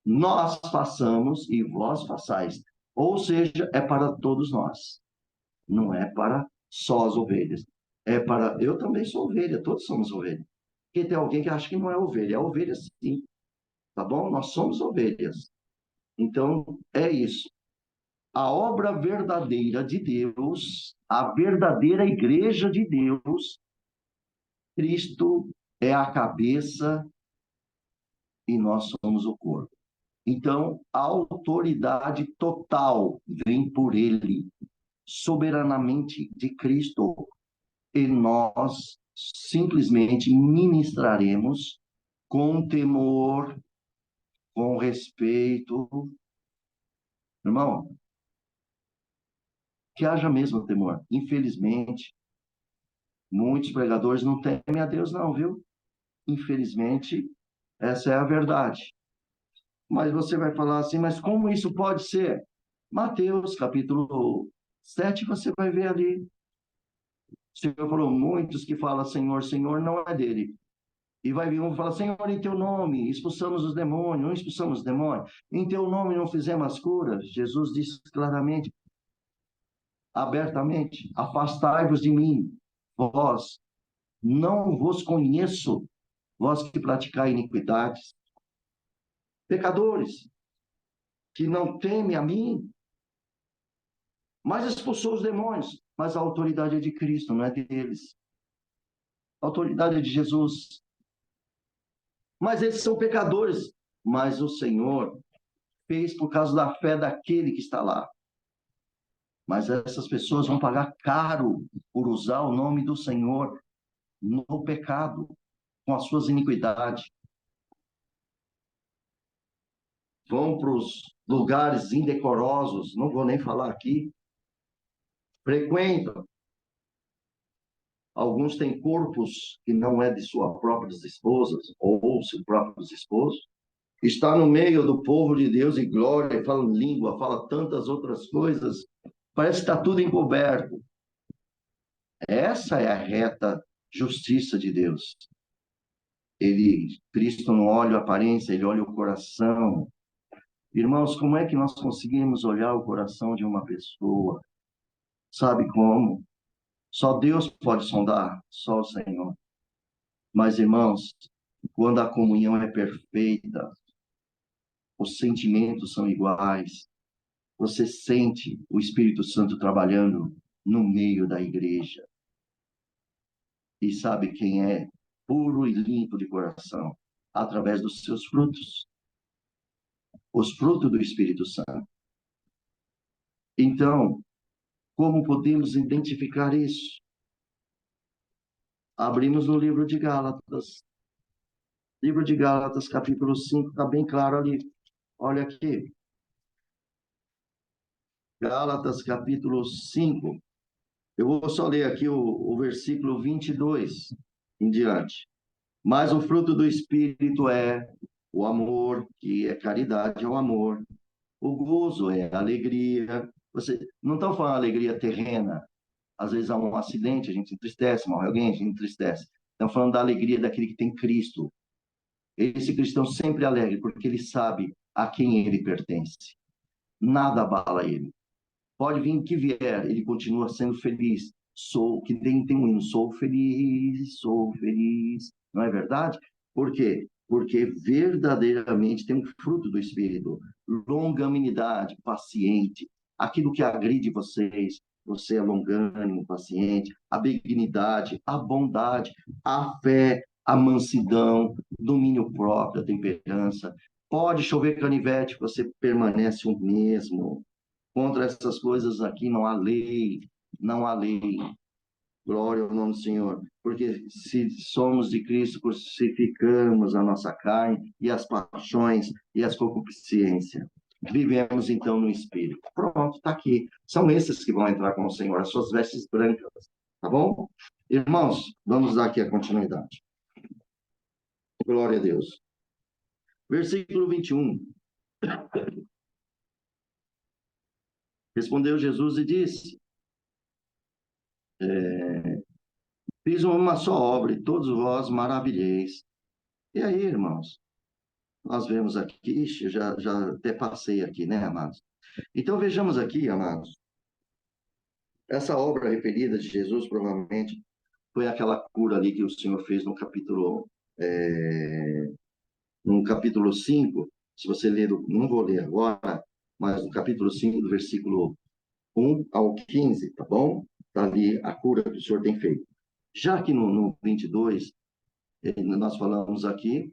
Nós façamos e vós façais. Ou seja, é para todos nós. Não é para só as ovelhas. É para... Eu também sou ovelha, todos somos ovelhas. Porque tem alguém que acha que não é ovelha. É ovelha sim. Tá bom? Nós somos ovelhas. Então, é isso. A obra verdadeira de Deus, a verdadeira igreja de Deus, Cristo é a cabeça e nós somos o corpo. Então, a autoridade total vem por ele, soberanamente de Cristo, e nós simplesmente ministraremos com temor, com respeito. Irmão, que haja mesmo temor. Infelizmente, muitos pregadores não temem a Deus, não, viu? Infelizmente, essa é a verdade. Mas você vai falar assim, mas como isso pode ser? Mateus, capítulo 7, você vai ver ali. O Senhor falou, muitos que falam Senhor, Senhor, não é dele. E vai vir um e falar, Senhor, em teu nome expulsamos os demônios, não expulsamos os demônios. Em teu nome não fizemos as curas. Jesus disse claramente, abertamente, afastai-vos de mim, vós, não vos conheço, vós que praticai iniquidades. Pecadores, que não temem a mim, mas expulsou os demônios. Mas a autoridade é de Cristo, não é deles. A autoridade é de Jesus. Mas eles são pecadores. Mas o Senhor fez por causa da fé daquele que está lá. Mas essas pessoas vão pagar caro por usar o nome do Senhor no pecado, com as suas iniquidades. Vão para os lugares indecorosos, não vou nem falar aqui, frequentam, Alguns têm corpos que não é de suas próprias esposas, ou seus próprios esposos. Está no meio do povo de Deus e glória, fala língua, fala tantas outras coisas. Parece que está tudo encoberto. Essa é a reta justiça de Deus. Cristo não olha a aparência, ele olha o coração. Irmãos, como é que nós conseguimos olhar o coração de uma pessoa? Sabe como? Só Deus pode sondar, só o Senhor. Mas, irmãos, quando a comunhão é perfeita, os sentimentos são iguais, você sente o Espírito Santo trabalhando no meio da igreja. E sabe quem é puro e limpo de coração? Através dos seus frutos. Os frutos do Espírito Santo. Então, como podemos identificar isso? Abrimos no livro de Gálatas. Livro de Gálatas, capítulo 5, está bem claro ali. Olha aqui. Gálatas, capítulo 5. Eu vou só ler aqui o versículo 22 em diante. Mas o fruto do Espírito é o amor, que é caridade, é o amor. O gozo é a alegria. Você não estão falando alegria terrena. Às vezes há um acidente, a gente se entristece, morre alguém, a gente entristece. Estão falando da alegria daquele que tem Cristo. Esse cristão sempre alegre, porque ele sabe a quem ele pertence. Nada abala ele. Pode vir o que vier, ele continua sendo feliz. Que tem um hino, sou feliz. Não é verdade? Por quê? Porque verdadeiramente tem um fruto do Espírito. Longanimidade, paciente. Aquilo que agride vocês, você é longânimo, paciente. A benignidade, a bondade, a fé, a mansidão, domínio próprio, a temperança. Pode chover canivete, você permanece o mesmo. Contra essas coisas aqui não há lei, não há lei. Glória ao nome do Senhor. Porque se somos de Cristo, crucificamos a nossa carne e as paixões e as concupiscências. Vivemos então no Espírito. Pronto, está aqui. São esses que vão entrar com o Senhor, as suas vestes brancas. Tá bom? Irmãos, vamos dar aqui a continuidade. Glória a Deus. Versículo 21. Respondeu Jesus e disse: fiz uma só obra e todos vós maravilheis. E aí, irmãos, nós vemos aqui, já até passei aqui, né, amados? Então vejamos aqui, amados, essa obra referida de Jesus provavelmente foi aquela cura ali que o Senhor fez no capítulo 5, se você ler, não vou ler agora, mas no capítulo 5, do versículo 1 ao 15, tá bom? Está ali a cura que o Senhor tem feito. Já que no 22, nós falamos aqui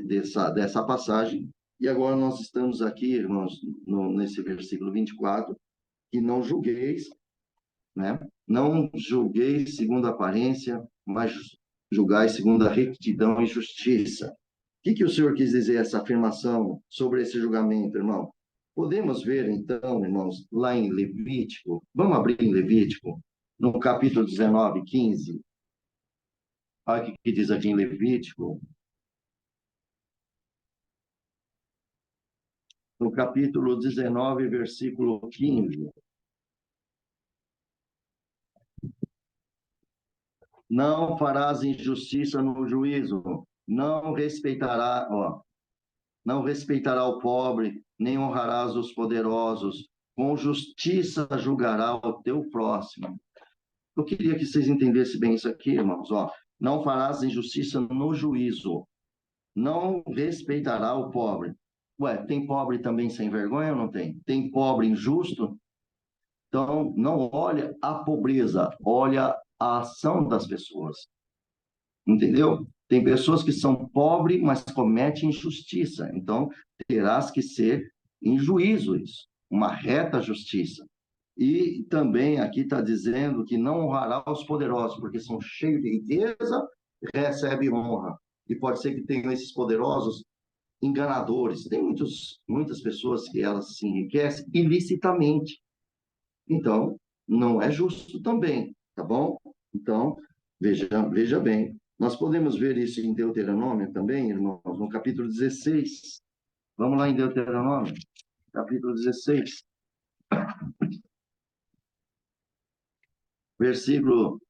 dessa passagem, e agora nós estamos aqui, irmãos, nesse versículo 24, que não julgueis, né? Não julgueis segundo a aparência, mas julgai segundo a retidão e justiça. O que o Senhor quis dizer essa afirmação sobre esse julgamento, irmão? Podemos ver, então, irmãos, lá em Levítico, vamos abrir em Levítico, no capítulo 19, 15. Olha o que diz aqui em Levítico. No capítulo 19, versículo 15. Não farás injustiça no juízo, não respeitará o pobre, nem honrarás os poderosos, com justiça julgará o teu próximo. Eu queria que vocês entendessem bem isso aqui, irmãos. Não farás injustiça no juízo, não respeitará o pobre. Ué, tem pobre também sem vergonha ou não tem? Tem pobre injusto? Então, não olha a pobreza, olha a ação das pessoas. Entendeu? Tem pessoas que são pobres, mas cometem injustiça. Então, terás que ser em juízo isso, uma reta justiça. E também aqui está dizendo que não honrará os poderosos, porque são cheios de riqueza, recebe honra. E pode ser que tenham esses poderosos enganadores. Tem muitas pessoas que elas se enriquecem ilicitamente. Então, não é justo também, tá bom? Então, veja bem, nós podemos ver isso em Deuteronômio também, irmãos, no capítulo 16. Vamos lá em Deuteronômio, capítulo 16, versículo...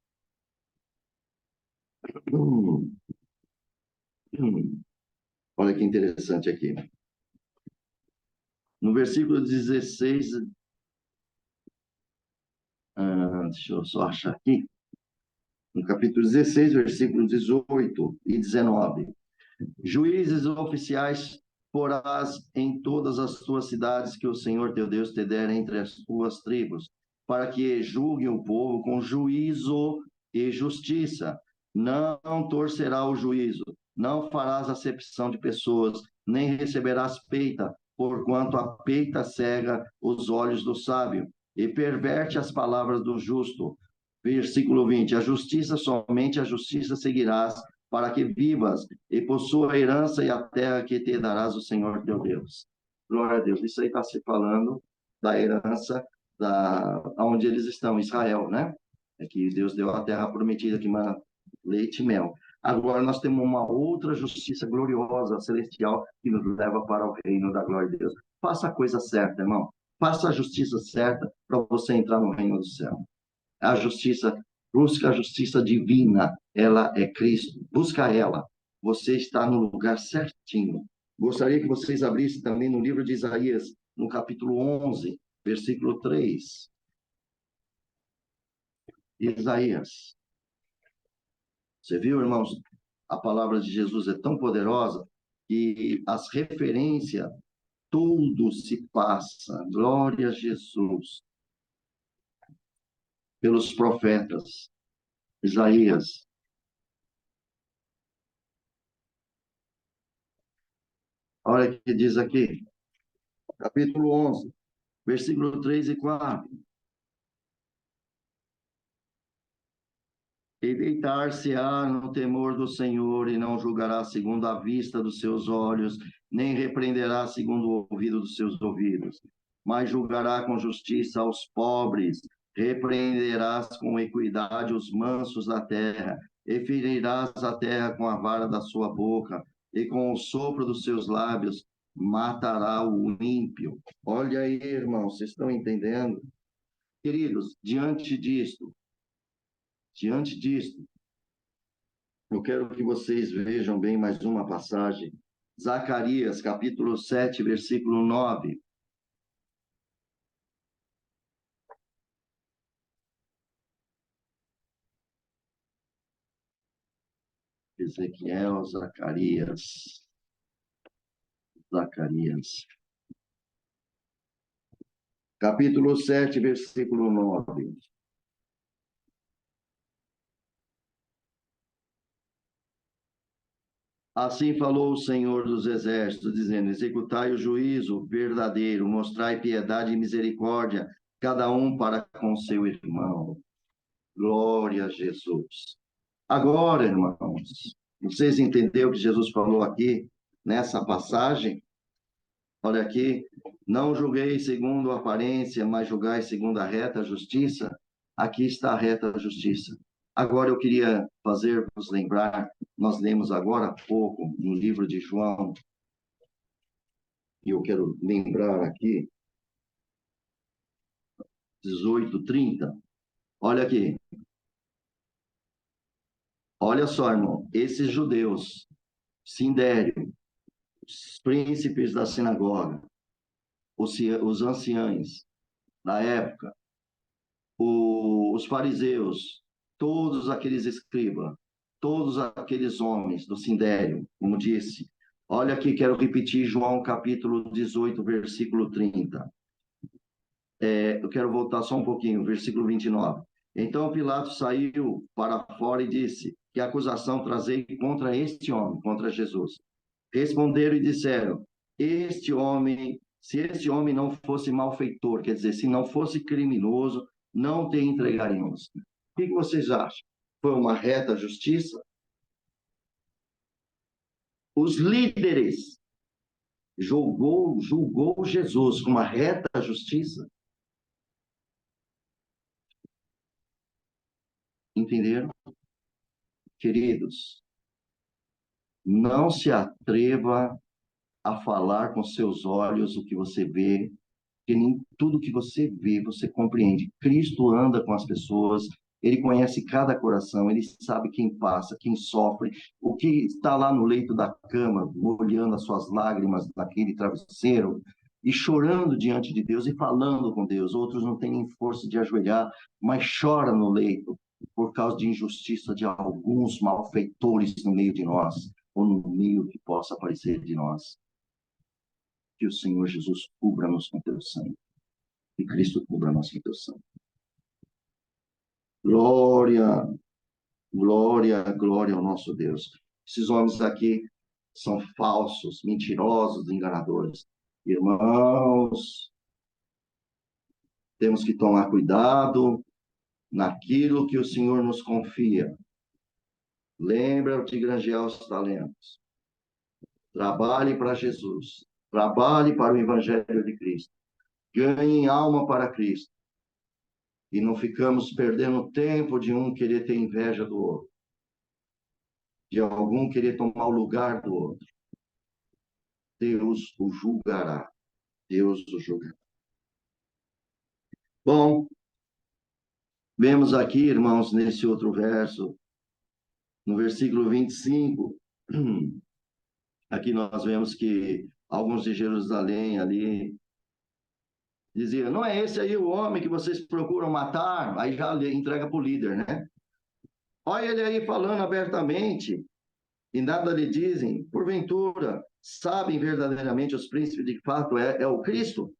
Olha que interessante aqui. No versículo 16, deixa eu só achar aqui. No capítulo 16, versículo 18 e 19. Juízes oficiais porás em todas as tuas cidades que o Senhor teu Deus te der entre as tuas tribos, para que julguem o povo com juízo e justiça. Não torcerá o juízo, não farás acepção de pessoas, nem receberás peita, porquanto a peita cega os olhos do sábio e perverte as palavras do justo. Versículo 20: a justiça, somente a justiça seguirás, para que vivas e possua a herança e a terra que te darás o Senhor teu Deus. Glória a Deus. Isso aí está se falando da herança onde eles estão, Israel, né? É que Deus deu a terra prometida que mana leite e mel. Agora nós temos uma outra justiça gloriosa, celestial, que nos leva para o reino da glória de Deus. Faça a coisa certa, irmão. Faça a justiça certa para você entrar no reino do céu. A justiça, busca a justiça divina, ela é Cristo. Busca ela. Você está no lugar certinho. Gostaria que vocês abrissem também no livro de Isaías, no capítulo 11, versículo 3. Isaías. Você viu, irmãos? A palavra de Jesus é tão poderosa que as referências, tudo se passa. Glória a Jesus. Pelos profetas. Isaías. Olha o que diz aqui. Capítulo 11, versículo 3 e 4. E deitar-se-á no temor do Senhor, e não julgará segundo a vista dos seus olhos, nem repreenderá segundo o ouvido dos seus ouvidos, mas julgará com justiça aos pobres, repreenderás com equidade os mansos da terra, e ferirás a terra com a vara da sua boca, e com o sopro dos seus lábios matará o ímpio. Olha aí, irmãos, vocês estão entendendo? Queridos, diante disto, eu quero que vocês vejam bem mais uma passagem. Zacarias, capítulo 7, versículo 9. Ezequiel, Zacarias. Capítulo 7, versículo 9. Assim falou o Senhor dos Exércitos, dizendo: executai o juízo verdadeiro, mostrai piedade e misericórdia, cada um para com seu irmão. Glória a Jesus. Agora, irmãos, vocês entenderam o que Jesus falou aqui nessa passagem? Olha aqui, não julguei segundo a aparência, mas julgai segundo a reta justiça. Aqui está a reta justiça. Agora eu queria fazer-vos lembrar, nós lemos agora há pouco no livro de João, e eu quero lembrar aqui, 18:30. Olha aqui. Olha só, irmão, esses judeus, Sindério, os príncipes da sinagoga, os anciães da época, os fariseus, todos aqueles escribas, todos aqueles homens do Sindério, como disse. Olha aqui, quero repetir João capítulo 18, versículo 30. Eu quero voltar só um pouquinho, versículo 29. Então Pilatos saiu para fora e disse: que acusação trazei contra este homem, contra Jesus? Responderam e disseram: este homem, se este homem não fosse malfeitor, quer dizer, se não fosse criminoso, não te entregaríamos. O que vocês acham? Foi uma reta justiça? Os líderes julgou Jesus com uma reta justiça? Entenderam? Queridos, não se atreva a falar com seus olhos o que você vê, porque nem tudo que você vê você compreende. Cristo anda com as pessoas, ele conhece cada coração, ele sabe quem passa, quem sofre, o que está lá no leito da cama, olhando as suas lágrimas naquele travesseiro e chorando diante de Deus e falando com Deus. Outros não têm nem força de ajoelhar, mas choram no leito por causa de injustiça de alguns malfeitores no meio de nós, ou no meio que possa aparecer de nós. Que o Senhor Jesus cubra-nos com teu sangue. Que Cristo cubra-nos com teu sangue. Glória, glória, glória ao nosso Deus. Esses homens aqui são falsos, mentirosos, enganadores. Irmãos, temos que tomar cuidado naquilo que o Senhor nos confia. Lembra de granjear os talentos. Trabalhe para Jesus. Trabalhe para o Evangelho de Cristo. Ganhe alma para Cristo. E não ficamos perdendo tempo de um querer ter inveja do outro. De algum querer tomar o lugar do outro. Deus o julgará. Deus o julgará. Bom, vemos aqui, irmãos, nesse outro verso, no versículo 25, aqui nós vemos que alguns de Jerusalém ali diziam, não é esse aí o homem que vocês procuram matar? Aí já entrega para o líder, né? Olha ele aí falando abertamente, e nada lhe dizem, porventura, sabem verdadeiramente os príncipes de que fato é o Cristo?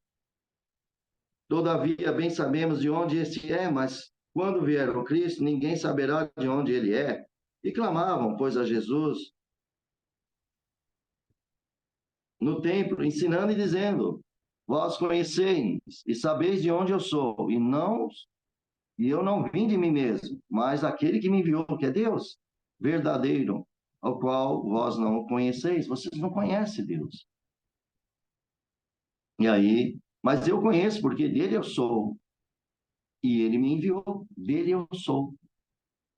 Todavia, bem sabemos de onde esse é, mas quando vier o Cristo, ninguém saberá de onde ele é. E clamavam, pois, a Jesus no templo, ensinando e dizendo, vós conheceis e sabeis de onde eu sou, e eu não vim de mim mesmo, mas aquele que me enviou, que é Deus, verdadeiro, ao qual vós não conheceis. Vocês não conhecem Deus. E aí, mas eu conheço, porque dele eu sou. E ele me enviou. Dele eu sou.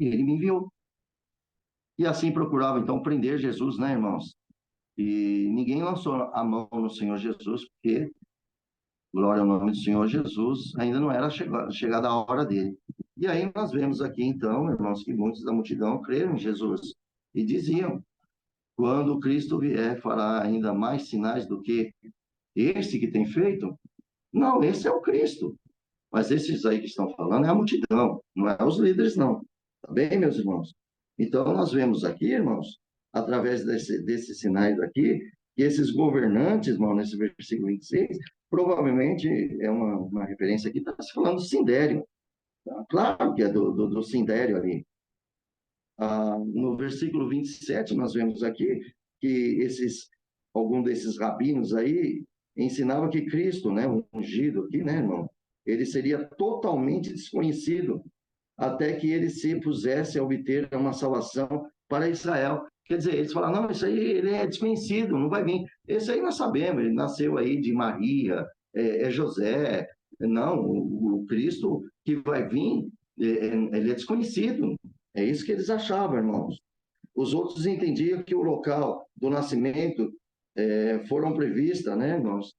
E ele me enviou. E assim procurava, então, prender Jesus, né, irmãos? E ninguém lançou a mão no Senhor Jesus, porque, glória ao nome do Senhor Jesus, ainda não era chegada a hora dele. E aí nós vemos aqui, então, irmãos, que muitos da multidão creram em Jesus. E diziam, quando Cristo vier, fará ainda mais sinais do que esse que tem feito? Não, esse é o Cristo. Mas esses aí que estão falando é a multidão, não é os líderes, não. Tá bem, meus irmãos? Então, nós vemos aqui, irmãos, através desses sinais aqui, que esses governantes, irmão, nesse versículo 26, provavelmente é uma referência aqui, está se falando do Sindério. Tá? Claro que é do Sindério ali. No versículo 27, nós vemos aqui que algum desses rabinos aí ensinava que Cristo, né, o ungido aqui, né, irmão, ele seria totalmente desconhecido até que ele se pusesse a obter uma salvação para Israel. Quer dizer, eles falam, não, isso aí ele é desconhecido, não vai vir. Esse aí nós sabemos, ele nasceu aí de Maria, é José. Não, o Cristo que vai vir, ele é desconhecido. É isso que eles achavam, irmãos. Os outros entendiam que o local do nascimento foram previstas, né, irmãos?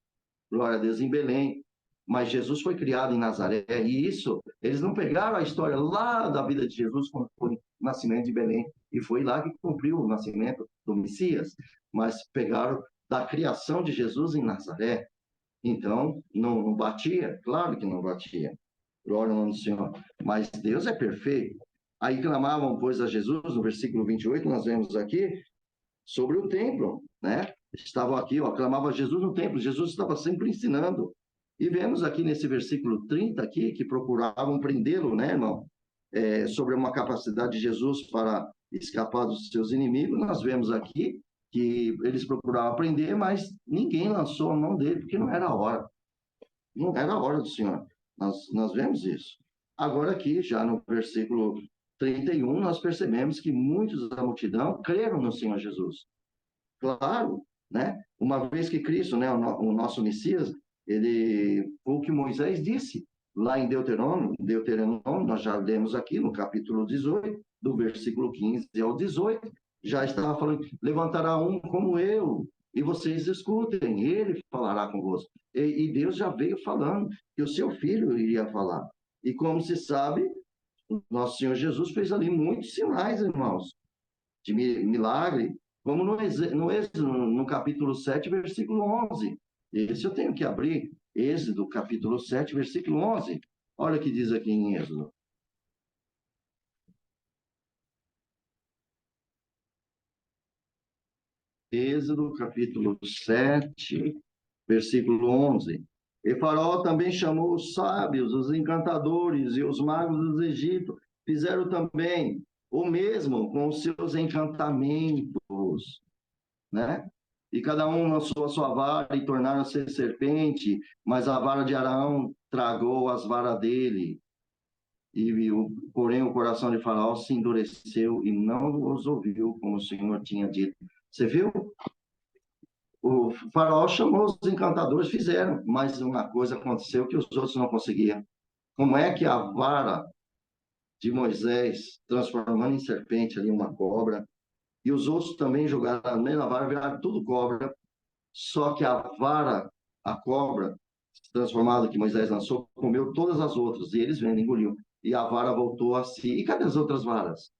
Glória a Deus, em Belém. Mas Jesus foi criado em Nazaré, e isso, eles não pegaram a história lá da vida de Jesus, quando foi o nascimento de Belém, e foi lá que cumpriu o nascimento do Messias, mas pegaram da criação de Jesus em Nazaré. Então, não batia? Claro que não batia. Glória ao nome do Senhor. Mas Deus é perfeito. Aí clamavam, pois, a Jesus, no versículo 28, nós vemos aqui, sobre o templo, né? Estavam aqui, ó, clamava Jesus no templo, Jesus estava sempre ensinando. E vemos aqui nesse versículo 30 aqui, que procuravam prendê-lo, né, irmão? Sobre uma capacidade de Jesus para escapar dos seus inimigos, nós vemos aqui que eles procuravam prender, mas ninguém lançou a mão dele, porque não era a hora. Não era a hora do Senhor. Nós vemos isso. Agora aqui, já no versículo 31, nós percebemos que muitos da multidão creram no Senhor Jesus. Claro, né? Uma vez que Cristo, né, o nosso Messias, ele foi o que Moisés disse, lá em Deuteronômio, nós já lemos aqui no capítulo 18, do versículo 15 ao 18, já estava falando, levantará um como eu, e vocês escutem, ele falará convosco. E Deus já veio falando que o seu filho iria falar. E como se sabe, nosso Senhor Jesus fez ali muitos sinais, irmãos, de milagre, como no Êxodo, no capítulo 7, versículo 11. Esse eu tenho que abrir, Êxodo, capítulo 7, versículo 11. Olha o que diz aqui em Êxodo. Êxodo, capítulo 7, versículo 11. E Faraó também chamou os sábios, os encantadores e os magos dos Egito. Fizeram também o mesmo com os seus encantamentos, né? E cada um lançou a sua vara e tornaram-se serpente, mas a vara de Arão tragou as varas dele. Porém, o coração de Faraó se endureceu e não os ouviu, como o Senhor tinha dito. Você viu? O Faraó chamou os encantadores, fizeram, mas uma coisa aconteceu que os outros não conseguiam. Como é que a vara de Moisés, transformando em serpente ali uma cobra, e os outros também jogaram a mesma vara, viraram tudo cobra, só que a vara, a cobra, transformada que Moisés lançou, comeu todas as outras, e eles vendo, engoliu. E a vara voltou a si. E cadê as outras varas?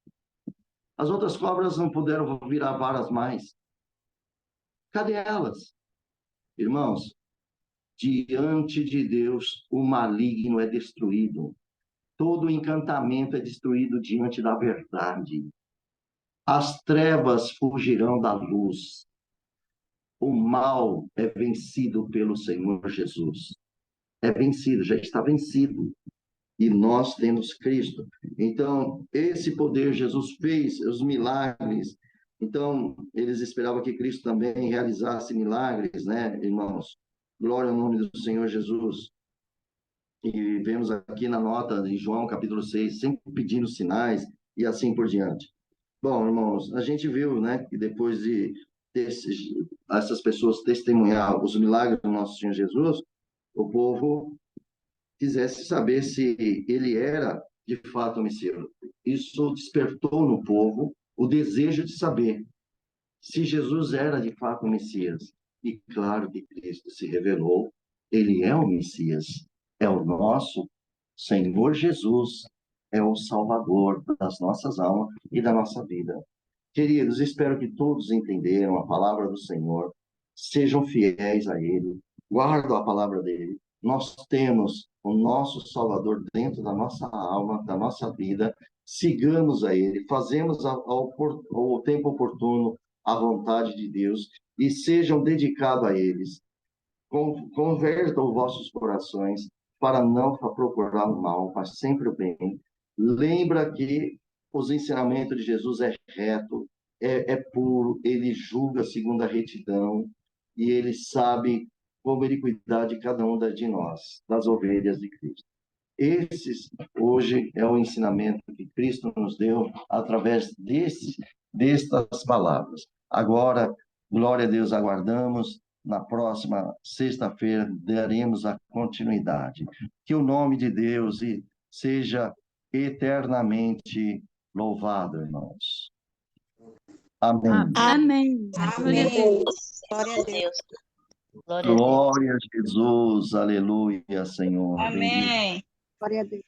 As outras cobras não puderam virar varas mais. Cadê elas? Irmãos, diante de Deus, o maligno é destruído. Todo encantamento é destruído diante da verdade. As trevas fugirão da luz. O mal é vencido pelo Senhor Jesus. É vencido, já está vencido. E nós temos Cristo. Então, esse poder Jesus fez, os milagres. Então, eles esperavam que Cristo também realizasse milagres, né, irmãos? Glória ao nome do Senhor Jesus. E vemos aqui na nota de João, capítulo 6, sempre pedindo sinais e assim por diante. Bom, irmãos, a gente viu, né, que depois de essas pessoas testemunhar os milagres do nosso Senhor Jesus, o povo quisesse saber se ele era de fato o Messias. Isso despertou no povo o desejo de saber se Jesus era de fato o Messias. E claro que Cristo se revelou, ele é o Messias, é o nosso Senhor Jesus, é o Salvador das nossas almas e da nossa vida. Queridos, espero que todos entenderam a palavra do Senhor, sejam fiéis a Ele, guardem a palavra dele. Nós temos o nosso Salvador dentro da nossa alma, da nossa vida, sigamos a Ele, fazemos ao tempo oportuno a vontade de Deus e sejam dedicados a eles. Convertam os vossos corações para não procurar o mal, mas sempre o bem. Lembra que os ensinamentos de Jesus é reto, é puro, ele julga segundo a retidão e ele sabe como ele cuidar de cada uma de nós, das ovelhas de Cristo. Esses, hoje, é o ensinamento que Cristo nos deu através destas palavras. Agora, glória a Deus, aguardamos. Na próxima sexta-feira, daremos a continuidade. Que o nome de Deus seja eternamente louvado, irmãos. Amém.
Amém. Glória a Deus.
Glória a Deus.
Glória a Jesus. Aleluia, Senhor.
Amém.
Glória a Deus.